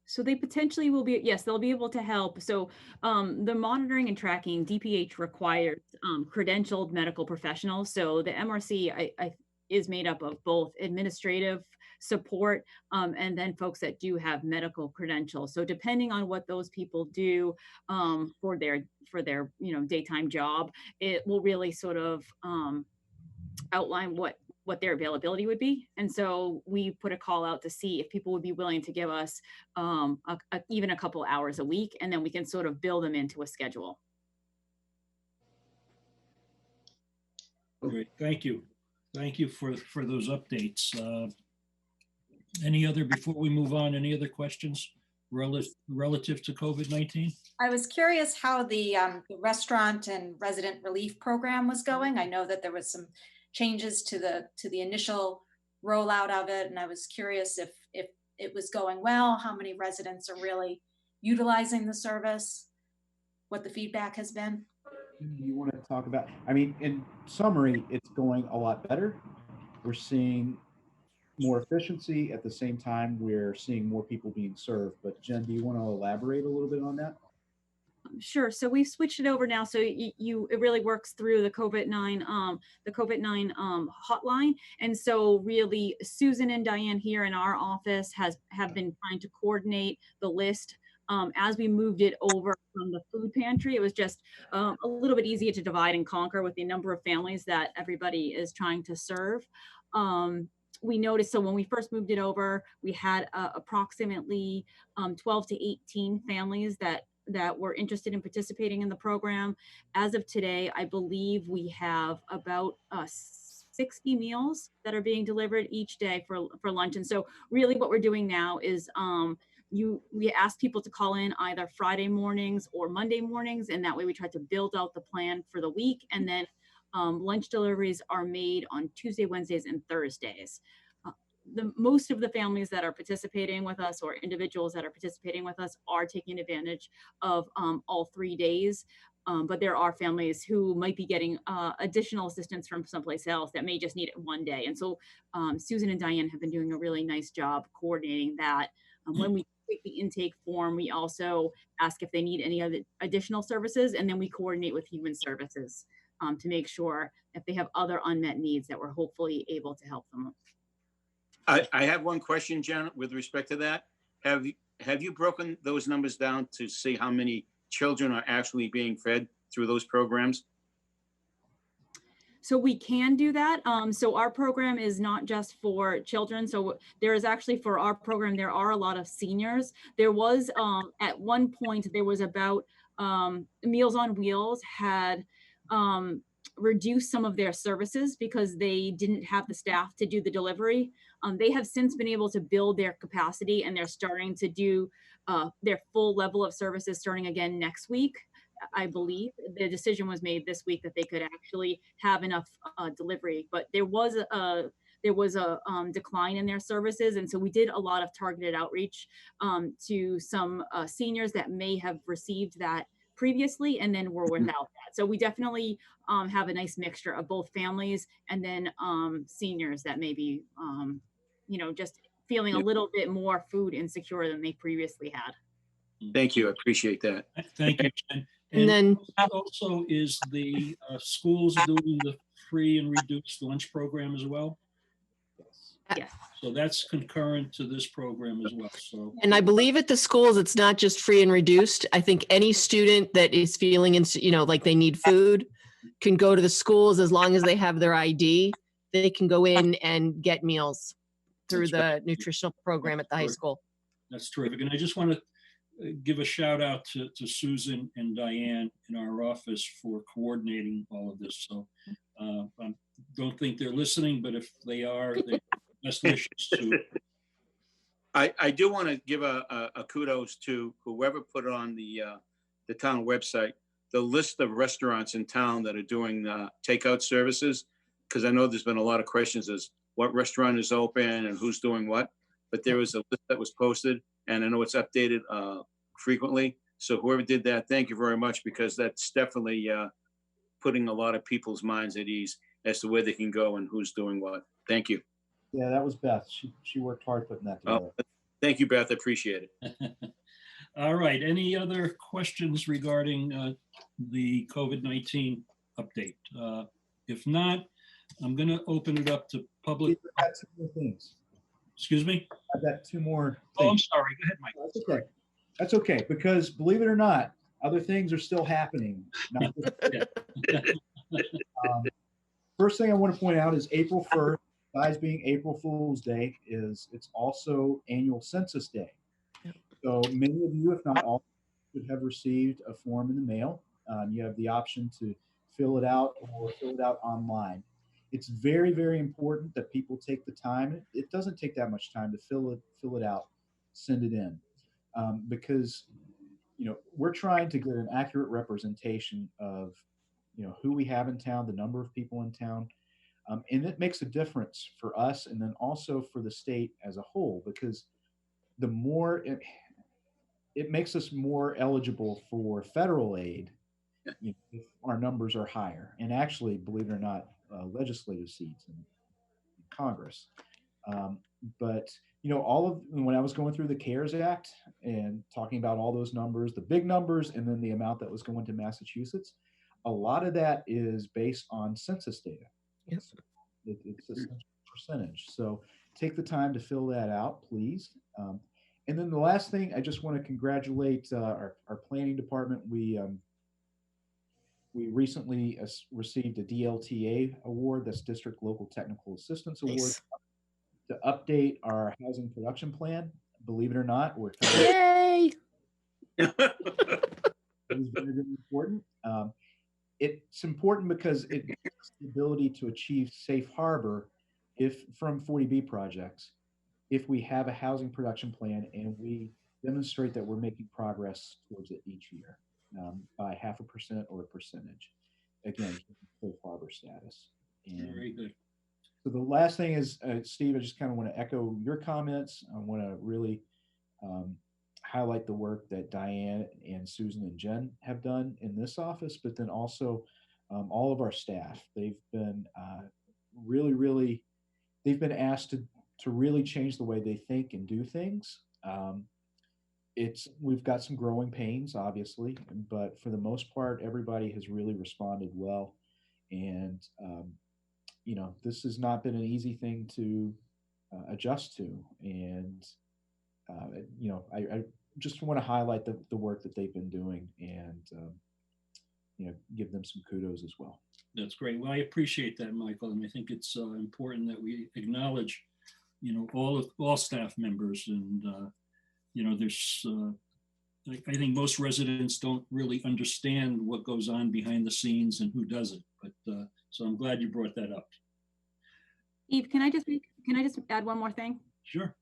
So they potentially will be, yes, they'll be able to help. So the monitoring and tracking, DPH requires credentialed medical professionals. So the MRC is made up of both administrative support and then folks that do have medical credentials. So depending on what those people do for their daytime job, it will really sort of outline what their availability would be. And so we put a call out to see if people would be willing to give us even a couple hours a week, and then we can sort of build them into a schedule. Great, thank you. Thank you for those updates. Before we move on, any other questions relative to COVID-19? I was curious how the restaurant and resident relief program was going. I know that there was some changes to the initial rollout of it, and I was curious if it was going well, how many residents are really utilizing the service, what the feedback has been. You want to talk about, I mean, in summary, it's going a lot better. We're seeing more efficiency. At the same time, we're seeing more people being served. But Jen, do you want to elaborate a little bit on that? Sure. So we've switched it over now. So it really works through the COVID-9 hotline. And so really Susan and Diane here in our office have been trying to coordinate the list. As we moved it over from the food pantry, it was just a little bit easier to divide and conquer with the number of families that everybody is trying to serve. We noticed, so when we first moved it over, we had approximately 12 to 18 families that were interested in participating in the program. As of today, I believe we have about 60 meals that are being delivered each day for lunch. And so really what we're doing now is we ask people to call in either Friday mornings or Monday mornings, and that way we try to build out the plan for the week. And then lunch deliveries are made on Tuesday, Wednesdays, and Thursdays. Most of the families that are participating with us, or individuals that are participating with us, are taking advantage of all 3 days. But there are families who might be getting additional assistance from someplace else that may just need it one day. And so Susan and Diane have been doing a really nice job coordinating that. When we take the intake form, we also ask if they need any other additional services, and then we coordinate with Human Services to make sure if they have other unmet needs that we're hopefully able to help them. I have one question, Jen, with respect to that. Have you broken those numbers down to see how many children are actually being fed through those programs? So we can do that. So our program is not just for children. So there is actually, for our program, there are a lot of seniors. There was, at one point, there was about, Meals on Wheels had reduced some of their services because they didn't have the staff to do the delivery. They have since been able to build their capacity, and they're starting to do their full level of services starting again next week. I believe the decision was made this week that they could actually have enough delivery, but there was a decline in their services. And so we did a lot of targeted outreach to some seniors that may have received that previously and then were without that. So we definitely have a nice mixture of both families and then seniors that may be, just feeling a little bit more food insecure than they previously had. Thank you. I appreciate that. Thank you, Jen. And then Also, is the schools doing the free and reduced lunch program as well? Yes. So that's concurrent to this program as well. So, And I believe at the schools, it's not just free and reduced. I think any student that is feeling, like they need food can go to the schools as long as they have their ID. They can go in and get meals through the nutritional program at the high school. that's terrific. And I just want to give a shout out to Susan and Diane in our office for coordinating all of this. So I don't think they're listening, but if they are, they best wishes to. I do want to give a kudos to whoever put it on the town website, the list of restaurants in town that are doing takeout services, because I know there's been a lot of questions as what restaurant is open and who's doing what, but there was a list that was posted, and I know it's updated frequently. So whoever did that, thank you very much, because that's definitely putting a lot of people's minds at ease as to where they can go and who's doing what. Thank you. Yeah, that was Beth. She worked hard putting that together. Thank you, Beth. I appreciate it. All right. Any other questions regarding the COVID-19 update? If not, I'm going to open it up to public. I've got 2 more things. Excuse me? I've got 2 more Oh, I'm things. sorry. Go ahead, Mike. That's okay. That's okay, because believe it or not, other things are still happening. Not just- First thing I want to point out is April 1st, besides being April Fool's Day, it's also annual census day. So many of you, if not all, should have received a form in the mail. You have the option to fill it out or fill it out online. It's very, very important that people take the time. It doesn't take that much time to fill it out, send it in, because we're trying to get an accurate representation of who we have in town, the number of people in town. And it makes a difference for us and then also for the state as a whole, because the more it makes us more eligible for federal aid, you know, if our numbers are higher. And actually, believe it or not, legislative seats in Congress. But you know, when I was going through the CARES Act and talking about all those numbers, the big numbers, and then the amount that was going to Massachusetts, a lot of that is based on census data. Yes. It's a percentage. So take the time to fill that out, please. And then the last thing, I just want to congratulate our planning department. We recently received a DLTA award, that's District Local Technical Assistance Award, Nice. to update our housing production plan. Believe it or not, we're Yay! It is very, very important. It's important because it gives us the ability to achieve safe harbor from 40B projects if we have a housing production plan and we demonstrate that we're making progress towards it each year by 0.5% or a percentage. Again, safe harbor status. And Very good. so the last thing is, Steve, I just kind of want to echo your comments. I want to really highlight the work that Diane and Susan and Jen have done in this office, but then also all of our staff. They've been really, they've been asked to really change the way they think and do things. We've got some growing pains, obviously, but for the most part, everybody has really responded well. And, you know, this has not been an easy thing to adjust to. And, you know, I just want to highlight the work that they've been doing and, you know, give them some kudos as well. That's great. Well, I appreciate that, Michael. And I think it's important that we acknowledge, you know, all staff members. And, you know, there's, I think most residents don't really understand what goes on behind the scenes and who doesn't. But so I'm glad you brought that up. Eve, can I just add one more thing? Sure.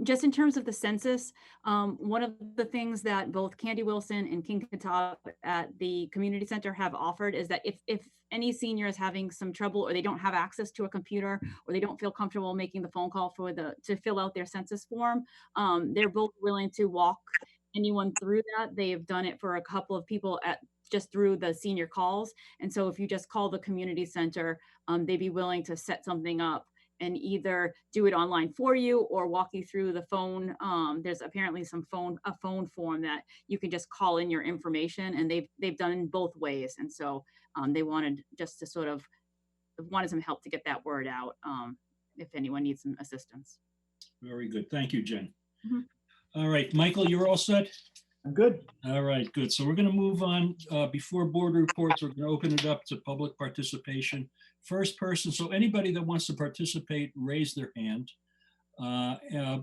Just in terms of the census, one of the things that both Candy Wilson and King Katab at the community center have offered is that if any senior is having some trouble or they don't have access to a computer or they don't feel comfortable making the phone call to fill out their census form, they're both willing to walk anyone through that. They've done it for a couple of people just through the senior calls. And so if you just call the community center, they'd be willing to set something up and either do it online for you or walk you through the phone. There's apparently a phone form that you can just call in your information, and they've done both ways. And so they wanted just to wanted some help to get that word out if anyone needs some assistance. Very good. Thank you, Jen. Mm-hmm. All right, Michael, you're all set? I'm good. All right, good. So we're going to move on. Before board reports, we're going to open it up to public participation. First person, so anybody that wants to participate, raise their hand.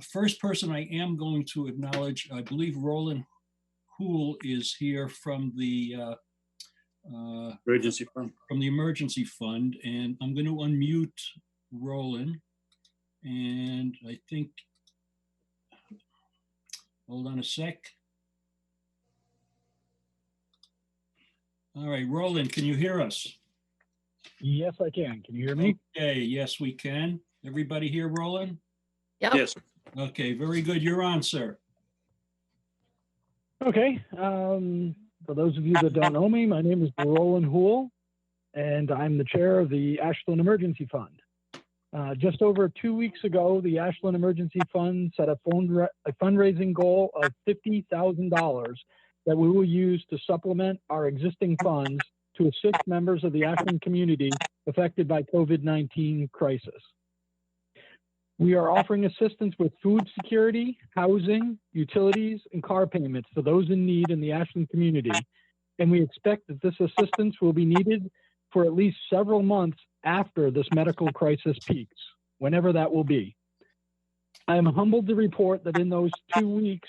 First person I am going to acknowledge, I believe Roland Hool is here from the Emergency fund. From the emergency fund, and I'm going to unmute Roland. And I think, hold on a sec. All right, Roland, can you hear us? Yes, I can. Can you hear me? Okay, yes, we can. Everybody hear Roland? Yep. Yes. Okay, very good. You're on, sir. Okay. For those of you that don't know me, my name is Roland Hool, and I'm the chair of the Ashland Emergency Fund. Just over 2 weeks ago, the Ashland Emergency Fund set a fundraising goal of $50,000 that we will use to supplement our existing funds to assist members of the Ashland community affected by COVID-19 crisis. We are offering assistance with food security, housing, utilities, and car payments to those in need in the Ashland community. And we expect that this assistance will be needed for at least several months after this medical crisis peaks, whenever that will be. I am humbled to report that in those 2 weeks,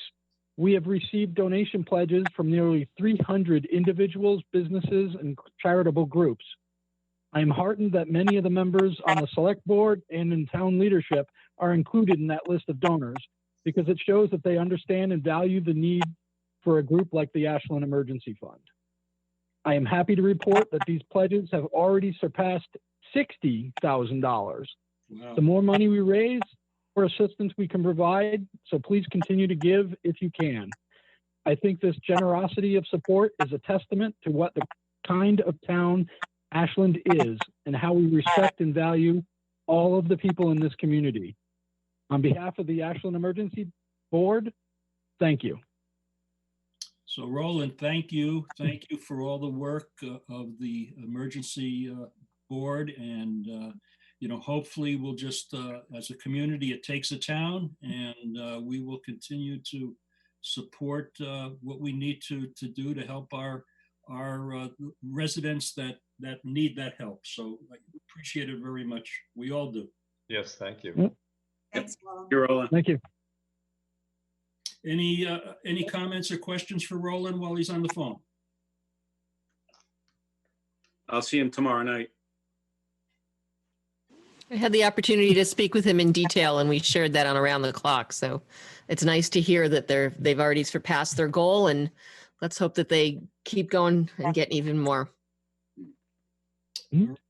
we have received donation pledges from nearly 300 individuals, businesses, and charitable groups. I am heartened that many of the members on the select board and in town leadership are included in that list of donors because it shows that they understand and value the need for a group like the Ashland Emergency Fund. I am happy to report that these pledges have already surpassed $60,000. Wow. The more money we raise, more assistance we can provide. So please continue to give if you can. I think this generosity of support is a testament to what the kind of town Ashland is and how we respect and value all of the people in this community. On behalf of the Ashland Emergency Board, thank you. So Roland, thank you. Thank you for all the work of the emergency board. And, you know, hopefully we'll just, as a community, it takes a town, and we will continue to support what we need to do to help our residents that need that help. So I appreciate it very much. We all do. Yes, thank you. Yep. Thanks, Roland. You're Roland. Thank you. Any comments or questions for Roland while he's on the phone? I'll see him tomorrow night. I had the opportunity to speak with him in detail, and we shared that on Around the Clock. So it's nice to hear that they've already surpassed their goal, and let's hope that they keep going and get even more.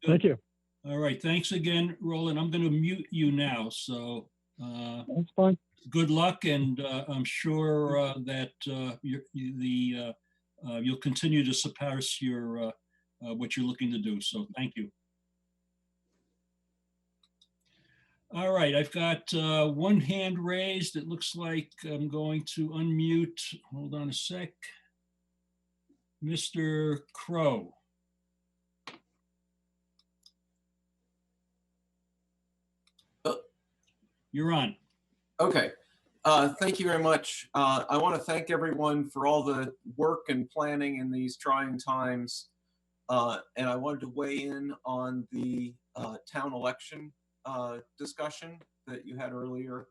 Thank you. All right. Thanks again, Roland. I'm going to mute you now. So That's fine. good luck, and I'm sure that you'll continue to surpass your what you're looking to do. So thank you. All right, I've got one hand raised. It looks like I'm going to unmute. Hold on a sec. Mr. Crow. You're on. Okay. Thank you very much. I want to thank everyone for all the work and planning in these trying times. And I wanted to weigh in on the town election discussion that you had earlier.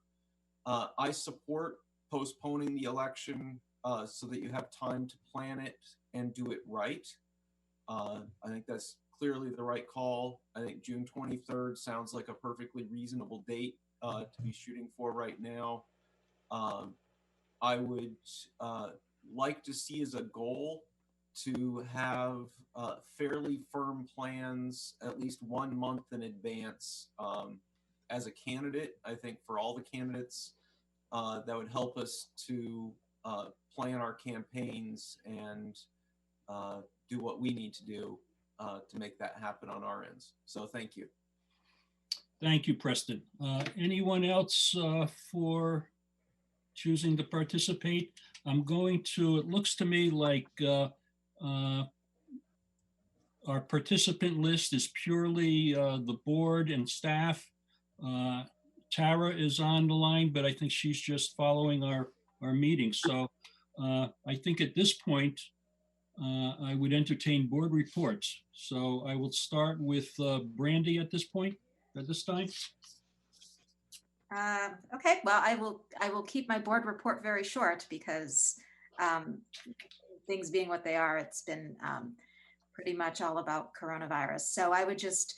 I support postponing the election so that you have time to plan it and do it right. I think that's clearly the right call. I think June 23rd sounds like a perfectly reasonable date to be shooting for right now. I would like to see as a goal to have fairly firm plans at least 1 month in advance. As a candidate, I think for all the candidates, that would help us to plan our campaigns and do what we need to do to make that happen on our ends. So thank you. Thank you, Preston. Anyone else for choosing to participate? I'm going to, it looks to me like our participant list is purely the board and staff. Tara is on the line, but I think she's just following our meeting. So I think at this point, I would entertain board reports. So I will start with Brandy at this point, at this time. Okay, well, I will keep my board report very short because things being what they are, it's been pretty much all about coronavirus. So I would just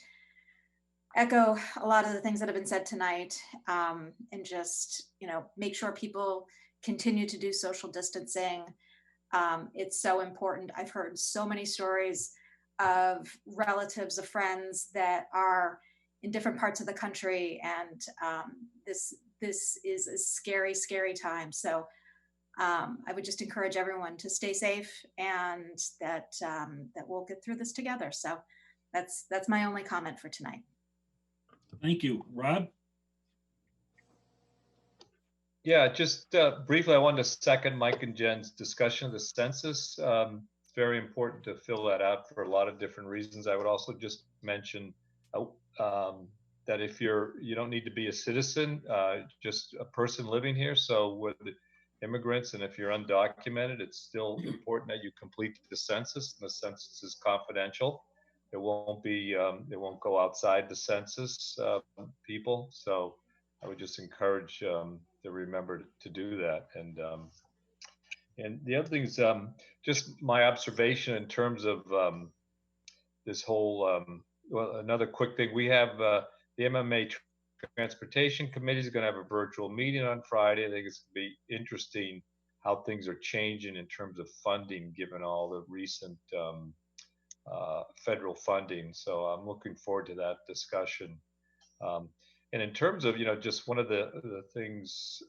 echo a lot of the things that have been said tonight, and just, you know, make sure people continue to do social distancing. It's so important. I've heard so many stories of relatives, of friends that are in different parts of the country, and this is a scary, scary time. So I would just encourage everyone to stay safe, and that we'll get through this together. So that's my only comment for tonight. Thank you. Rob? Yeah, just briefly, I wanted to second Mike and Jen's discussion of the census. It's very important to fill that out for a lot of different reasons. I would also just mention that if you don't need to be a citizen, just a person living here. So with immigrants, and if you're undocumented, it's still important that you complete the census. And the census is confidential. It won't be, it won't go outside the census people. So I would just encourage to remember to do that. And the other thing is just my observation in terms of this whole, well, another quick thing. We have the MMA Transportation Committee is going to have a virtual meeting on Friday. I think it's going to be interesting how things are changing in terms of funding, given all the recent federal funding. So I'm looking forward to that discussion. And in terms of, just one of the things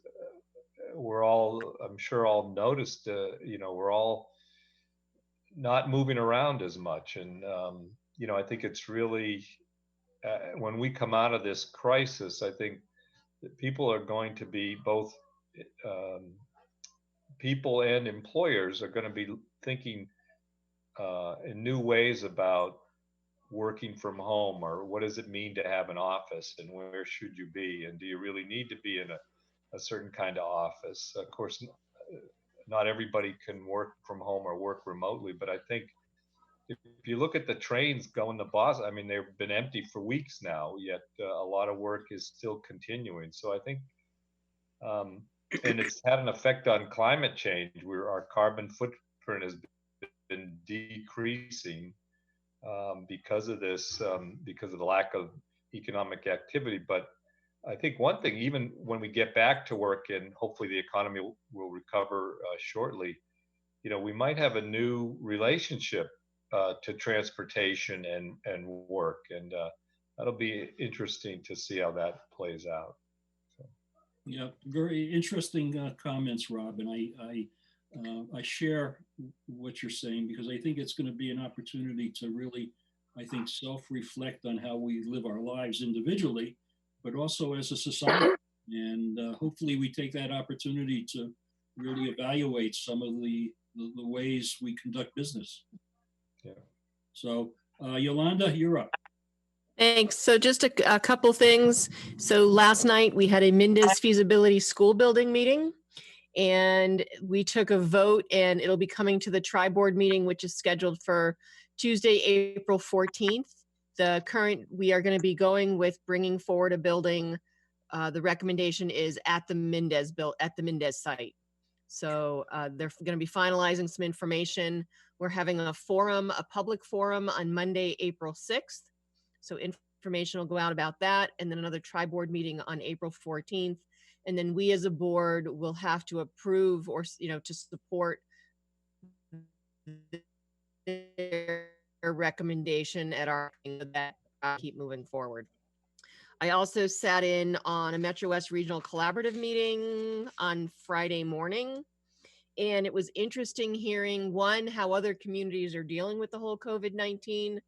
we're all, I'm sure all noticed, we're all not moving around as much. And, I think it's really, when we come out of this crisis, I think that people are going to be both, people and employers are going to be thinking in new ways about working from home, or what does it mean to have an office, and where should you be, and do you really need to be in a certain kind of office? Of course, not everybody can work from home or work remotely, but I think if you look at the trains going to Boston, I mean, they've been empty for weeks now, yet a lot of work is still continuing. So I think, and it's had an effect on climate change, where our carbon footprint has been decreasing because of this, because of the lack of economic activity. But I think one thing, even when we get back to work and hopefully the economy will recover shortly, we might have a new relationship to transportation and work. And that'll be interesting to see how that plays out. So. Yeah, very interesting comments, Rob. And I share what you're saying, because I think it's going to be an opportunity to really, I think, self-reflect on how we live our lives individually, but also as a society. And hopefully we take that opportunity to really evaluate some of the ways we conduct business. Yeah. So Yolanda, you're up. Thanks. So just a couple things. So last night we had a Mendez feasibility school building meeting, and we took a vote, and it'll be coming to the tri-board meeting, which is scheduled for Tuesday, April 14th. We are going to be going with bringing forward a building. The recommendation is at the Mendez site. So they're going to be finalizing some information. We're having a public forum on Monday, April 6th. So information will go out about that, and then another tri-board meeting on April 14th. And then we as a board will have to approve or, to support their recommendation at our that keep moving forward. I also sat in on a Metro West Regional Collaborative meeting on Friday morning, and it was interesting hearing, one, how other communities are dealing with the whole COVID-19.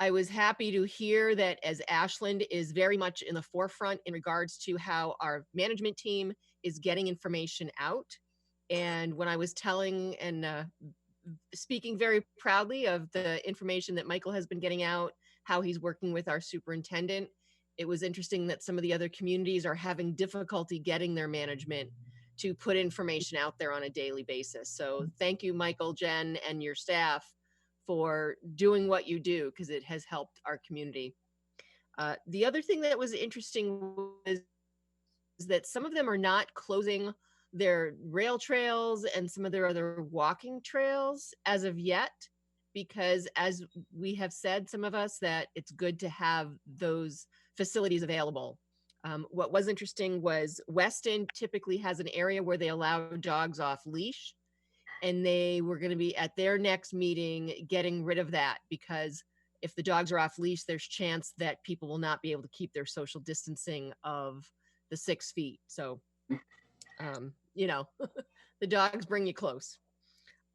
I was happy to hear that as Ashland is very much in the forefront in regards to how our management team is getting information out. And when I was telling and speaking very proudly of the information that Michael has been getting out, how he's working with our superintendent, it was interesting that some of the other communities are having difficulty getting their management to put information out there on a daily basis. So thank you, Michael, Jen, and your staff for doing what you do, because it has helped our community. The other thing that was interesting was that some of them are not closing their rail trails and some of their other walking trails as of yet, because as we have said, some of us, that it's good to have those facilities available. What was interesting was Weston typically has an area where they allow dogs off leash, and they were going to be at their next meeting getting rid of that, because if the dogs are off leash, there's chance that people will not be able to keep their social distancing of the 6 feet. So, the dogs bring you close.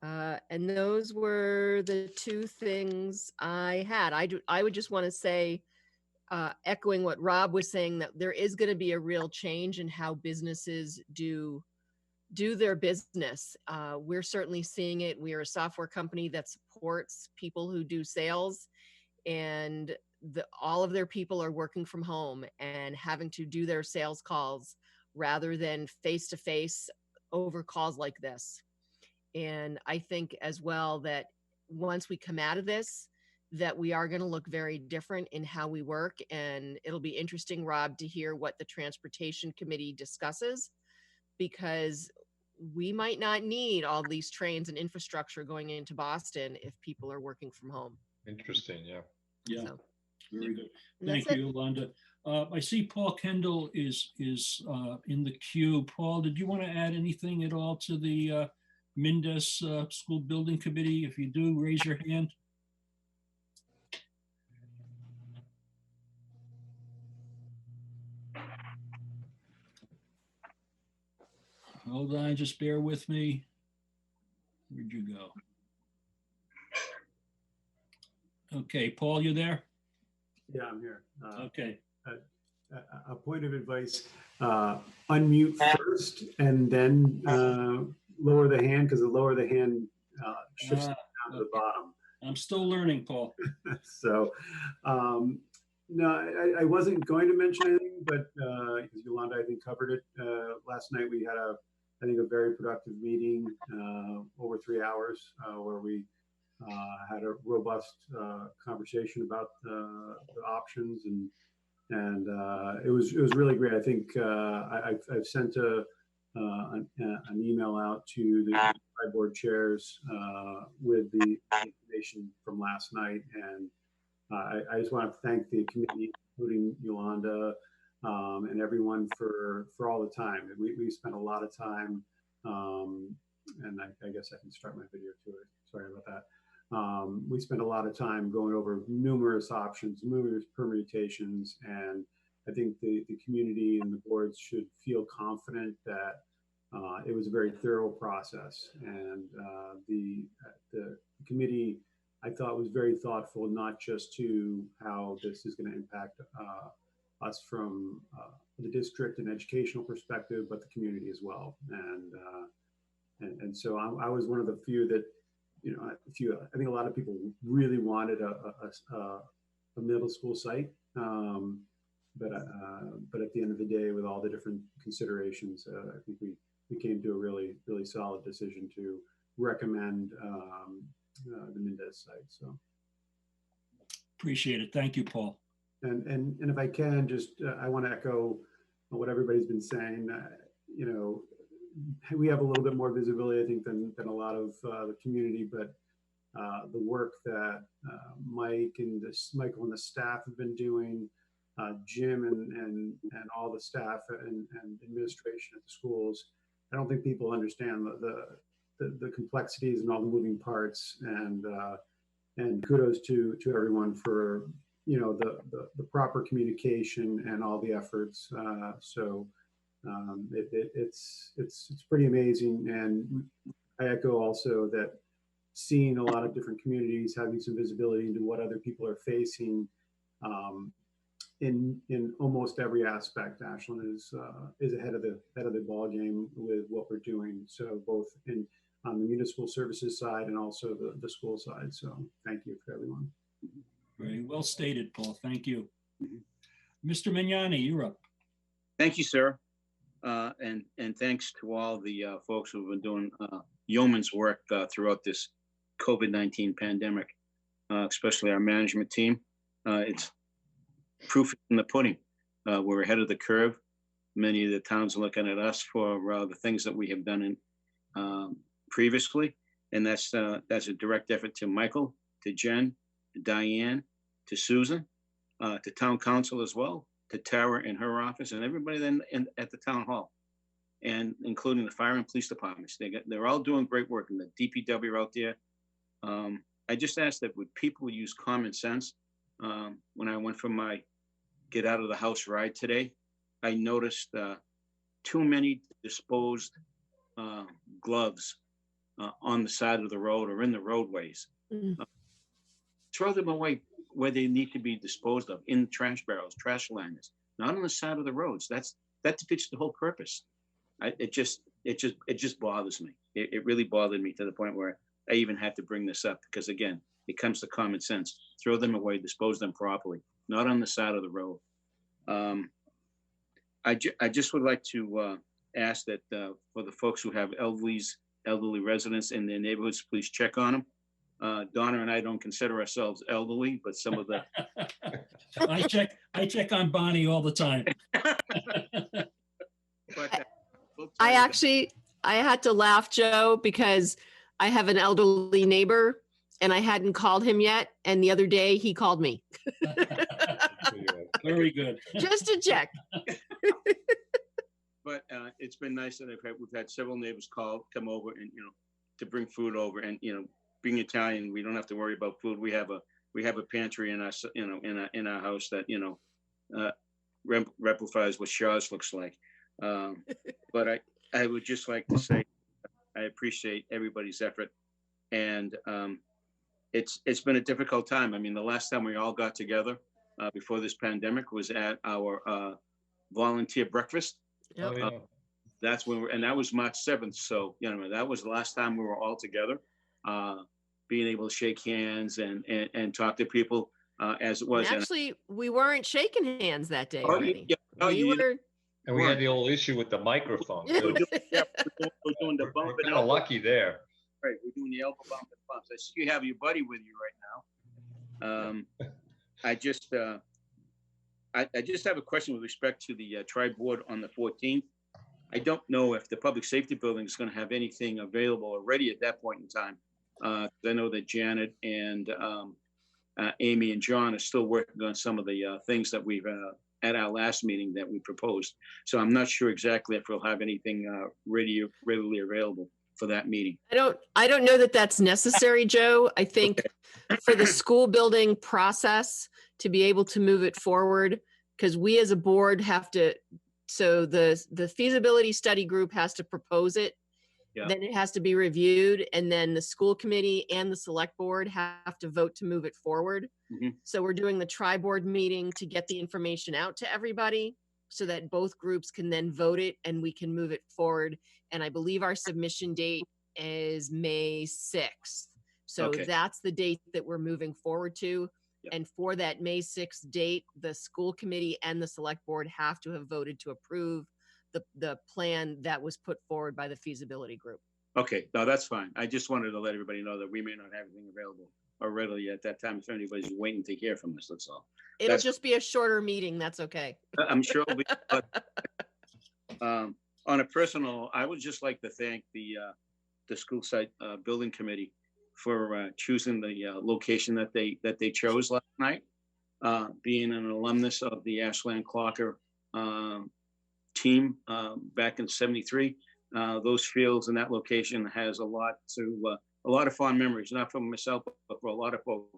And those were the two things I had. I would just want to say, echoing what Rob was saying, that there is going to be a real change in how businesses do their business. We're certainly seeing it. We are a software company that supports people who do sales, and all of their people are working from home and having to do their sales calls rather than face-to-face over calls like this. And I think as well that once we come out of this, that we are going to look very different in how we work. And it'll be interesting, Rob, to hear what the Transportation Committee discusses, because we might not need all these trains and infrastructure going into Boston if people are working from home. Interesting, yeah. Yeah, So, very good. and Thank you, Yolanda. I see Paul Kendall is in the queue. Paul, did you want to add anything at all to the Mendez School Building Committee? If you do, raise your hand. Hold on, just bear with me. Where'd you go? Okay, Paul, you there? Yeah, I'm here. Okay. A point of advice, unmute first and then lower the hand, because the lower the hand shifts down to the bottom. I'm still learning, Paul. So, no, I wasn't going to mention anything, but because Yolanda, I think, covered it. Last night we had I think, a very productive meeting over 3 hours where we had a robust conversation about the options, and it was really great. I think I've sent an email out to the board chairs with the information from last night, and I just want to thank the committee, including Yolanda, and everyone for all the time. We spent a lot of time, and I guess I can start my video too. Sorry about that. We spent a lot of time going over numerous options, numerous permutations, and I think the community and the boards should feel confident that it was a very thorough process, and the committee, I thought, was very thoughtful, not just to how this is going to impact us from the district and educational perspective, but the community as well. And so I was one of the few that, I think a lot of people really wanted a middle school site, but at the end of the day, with all the different considerations, I think we came to a really solid decision to recommend the Mendez site. So Appreciate it. Thank you, Paul. And if I can, just I want to echo what everybody's been saying. We have a little bit more visibility, I think, than a lot of the community, but the work that Michael and the staff have been doing, Jim and all the staff and administration at the schools, I don't think people understand the complexities and all the moving parts. And kudos to everyone for the proper communication and all the efforts. It's pretty amazing, and I echo also that seeing a lot of different communities having some visibility into what other people are facing in almost every aspect. Ashland is ahead of the ball game with what we're doing. So both on the municipal services side and also the school side. So thank you for everyone. Very well stated, Paul. Thank you. Mr. Mignani, you're up. Thank you, sir. And thanks to all the folks who've been doing yeoman's work throughout this COVID-19 pandemic, especially our management team. It's proof in the pudding. We're ahead of the curve. Many of the towns are looking at us for the things that we have done previously. And that's a direct effort to Michael, to Jen, to Diane, to Susan, to town council as well, to Tara in her office, and everybody then at the town hall, and including the fire and police departments. They're all doing great work, and the DPW out there. I just asked that would people use common sense. When I went for my get out of the house ride today, I noticed too many disposed gloves on the side of the road or in the roadways. Throw them away where they need to be disposed of, in trash barrels, trash liners, not on the side of the roads. That defeats the whole purpose. It just bothers me. It really bothered me to the point where I even had to bring this up, because again, it comes to common sense. Throw them away, dispose them properly, not on the side of the road. I just would like to ask that for the folks who have elderly residents in their neighborhoods, please check on them. Donna and I don't consider ourselves elderly, but some of the I check on Bonnie all the time. But, I had to laugh, Joe, because I have an elderly neighbor and I hadn't called him yet. And the other day he called me. Very good. Just to check. But it's been nice that we've had several neighbors come over and, to bring food over, and, being Italian, we don't have to worry about food. We have a pantry in us, in our house that, replies what Shaw's looks like. But I would just like to say, I appreciate everybody's effort. And it's been a difficult time. I mean, the last time we all got together before this pandemic was at our volunteer breakfast. Yep. Oh, yeah. That's when and that was March 7th. So, that was the last time we were all together, being able to shake hands and talk to people as it was. And actually, we weren't shaking hands that day Oh, already. yeah. Oh, We you- were. And we had the old issue with the microphone too. We're doing the bump We're and kind of elbow. lucky there. Right, we're doing the elbow bump and bumps. I see you have your buddy with you right now. I just have a question with respect to the tri-board on the 14th. I don't know if the public safety building is going to have anything available already at that point in time. I know that Janet and Amy and John are still working on some of the things that we've at our last meeting that we proposed. So I'm not sure exactly if we'll have anything readily available for that meeting. I don't know that that's necessary, Joe. I think for the school building process to be able to move it forward, because we as a board have to, so the feasibility study group has to propose it. Yeah. Then it has to be reviewed, and then the school committee and the select board have to vote to move it forward. Mhm. So we're doing the tri-board meeting to get the information out to everybody so that both groups can then vote it and we can move it forward. And I believe our submission date is May 6th. So Okay. that's the date that we're moving forward to. Yep. And for that May 6th date, the school committee and the select board have to have voted to approve the plan that was put forward by the feasibility group. Okay, no, that's fine. I just wanted to let everybody know that we may not have anything available or readily at that time. If anybody's waiting to hear from us, that's all. It'll That's- just be a shorter meeting. That's okay. I'm sure it'll be, but, on a personal, I would just like to thank the school site building committee for choosing the location that they chose last night. Being an alumnus of the Ashland Clocker team back in '73, those fields and that location has a lot of fond memories, not for myself, but for a lot of folks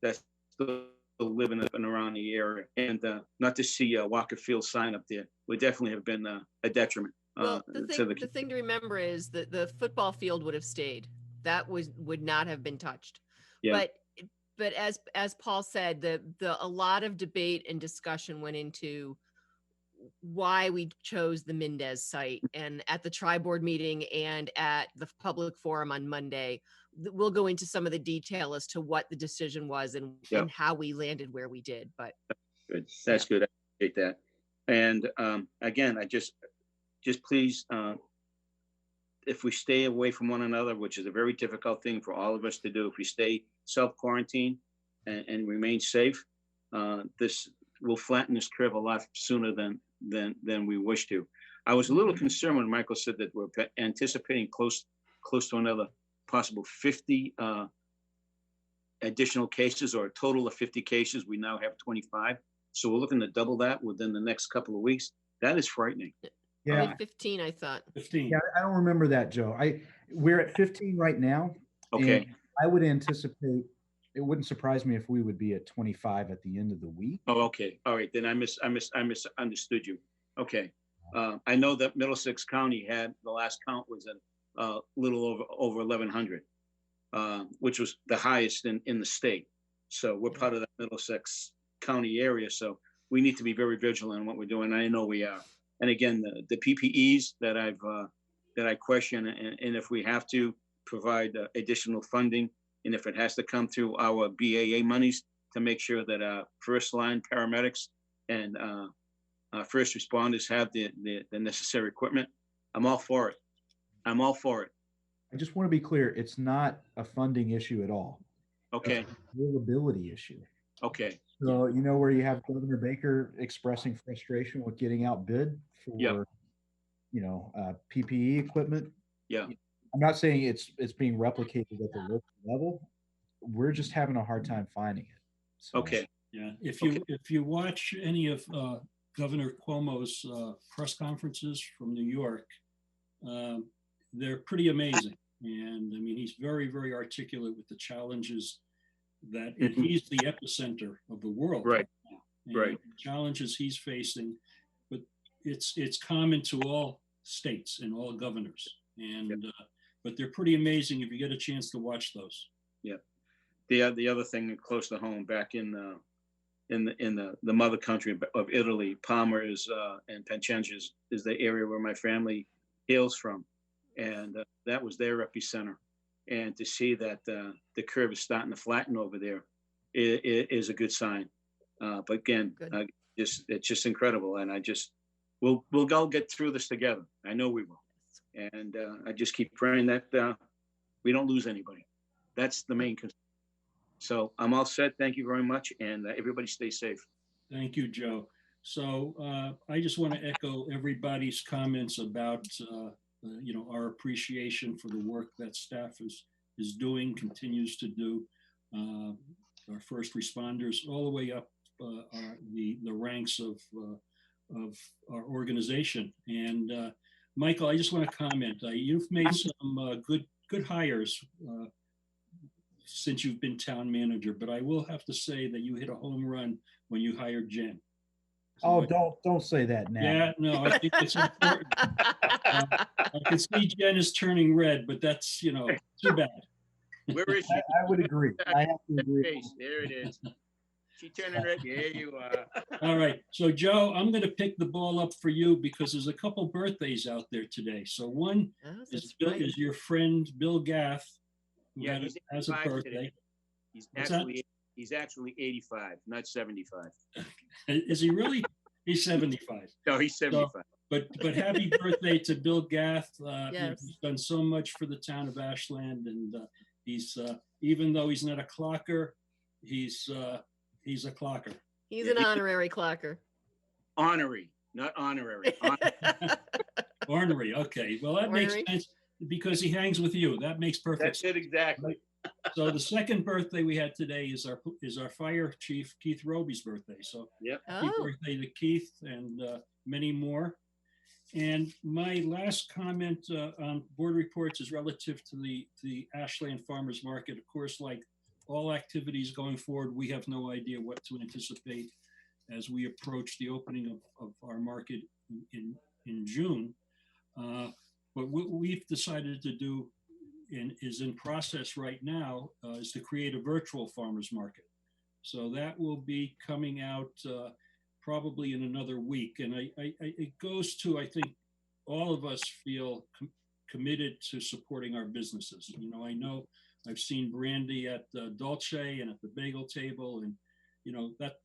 that still living up and around the area. And not to see a Walker Field sign up there would definitely have been a detriment. Well, to the thing to remember is that the football field would have stayed. That would not have been touched. Yeah. But as Paul said, a lot of debate and discussion went into why we chose the Mendez site, and at the tri-board meeting and at the public forum on Monday, we'll go into some of the detail as to what the decision was and how we landed where we did. But good, that's good. I appreciate that. And again, I just please, if we stay away from one another, which is a very difficult thing for all of us to do, if we stay self-quarantine and remain safe, this will flatten this curve a lot sooner than we wish to. I was a little concerned when Michael said that we're anticipating close to another possible 50 additional cases, or a total of 50 cases. We now have 25. So we're looking to double that within the next couple of weeks. That is frightening. Yeah, 15, I thought. 15. yeah, I don't remember that, Joe. We're at 15 right now. Okay. And I would anticipate, it wouldn't surprise me if we would be at 25 at the end of the week. Oh, okay. All right. Then I misunderstood you. Okay. I know that Middlesex County had, the last count was at a little over 1,100, which was the highest in the state. So we're part of that Middlesex County area. So we need to be very vigilant in what we're doing. I know we are. And again, the PPEs that I question, and if we have to provide additional funding, and if it has to come through our BAA monies to make sure that first line paramedics and first responders have the necessary equipment, I'm all for it. I'm all for it. I just want to be clear, it's not a funding issue at all. Okay. It's an availability issue. Okay. So, where you have Governor Baker expressing frustration with getting outbid for, Yep. PPE equipment. Yeah. I'm not saying it's being replicated at the local level. We're just having a hard time finding it. So, Okay. Yeah, if you watch any of Governor Cuomo's press conferences from New York, they're pretty amazing. And I mean, he's very, very articulate with the challenges that he's the epicenter of the world Right. now. And Right. the challenges he's facing, but it's common to all states and all governors. And but they're pretty amazing if you get a chance to watch those. Yeah. The other thing close to home, back in the mother country of Italy, Parma is and Piacenza is the area where my family hails from, and that was their epicenter. And to see that the curve is starting to flatten over there is a good sign. But again, it's just incredible, and we'll all get through this together. I know we will, and I just keep praying that we don't lose anybody. That's the main concern. So I'm all set. Thank you very much, and everybody stay safe. Thank you, Joe. So I just want to echo everybody's comments about our appreciation for the work that staff is doing, continues to do. Our first responders, all the way up the ranks of our organization. And Michael, I just want to comment. You've made some good hires since you've been town manager, but I will have to say that you hit a home run when you hired Jen. So don't say that now. Yeah, no, I think it's important. I can see Jen is turning red, but that's, too bad. Where is she? I would agree. I have to agree. There it is. She turning red. There you are. All right. So Joe, I'm going to pick the ball up for you because there's a couple birthdays out there today. So one is your friend Bill Gath, who has a birthday. Today. He's actually 85, not 75. Is he really? He's 75. No, he's 75. So, but happy birthday to Bill Gath. Yes. He's done so much for the town of Ashland, and he's even though he's not a clocker, he's a clocker. He's an honorary clocker. Honorary, not honorary. Ornery. Okay. Well, that makes sense because he hangs with you. That makes perfect sense. That's it exactly. So the second birthday we had today is our fire chief, Keith Roby's birthday. So happy birthday to Keith and many more. And my last comment on board reports is relative to the Ashland Farmers Market. Of course, like all activities going forward, we have no idea what to anticipate as we approach the opening of our market in June. But what we've decided to do and is in process right now is to create a virtual farmers market. So that will be coming out probably in another week. And it goes to, I think, all of us feel committed to supporting our businesses. I know I've seen Brandy at Dolce and at the Bagel Table, and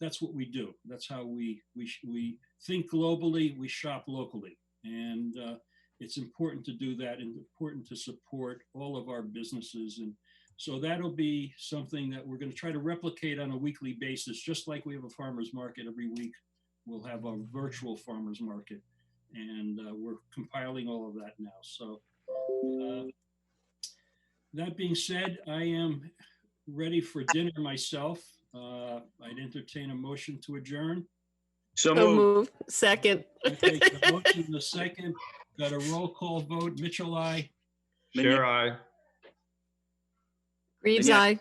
that's what we do. That's how we think globally, we shop locally, and it's important to do that, and important to support all of our businesses. And so that'll be something that we're going to try to replicate on a weekly basis, just like we have a farmer's market every week. We'll have a virtual farmer's market, and we're compiling all of that now. So that being said, I am ready for dinner myself. I'd entertain a motion to adjourn. So move. Second. Okay, the motion, the second. Got a roll call vote. Mitchell, aye. Chair, aye. Reeves, aye.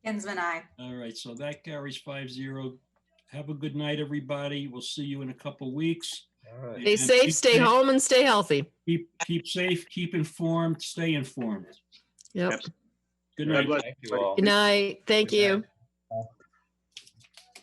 Kinsman, aye. All right, so that carries 5-0. Have a good night, everybody. We'll see you in a couple weeks. All right. Stay safe, stay home, and stay healthy. Keep safe, keep informed, stay informed. Yep. Good night. Thank you all. Good night. Thank you.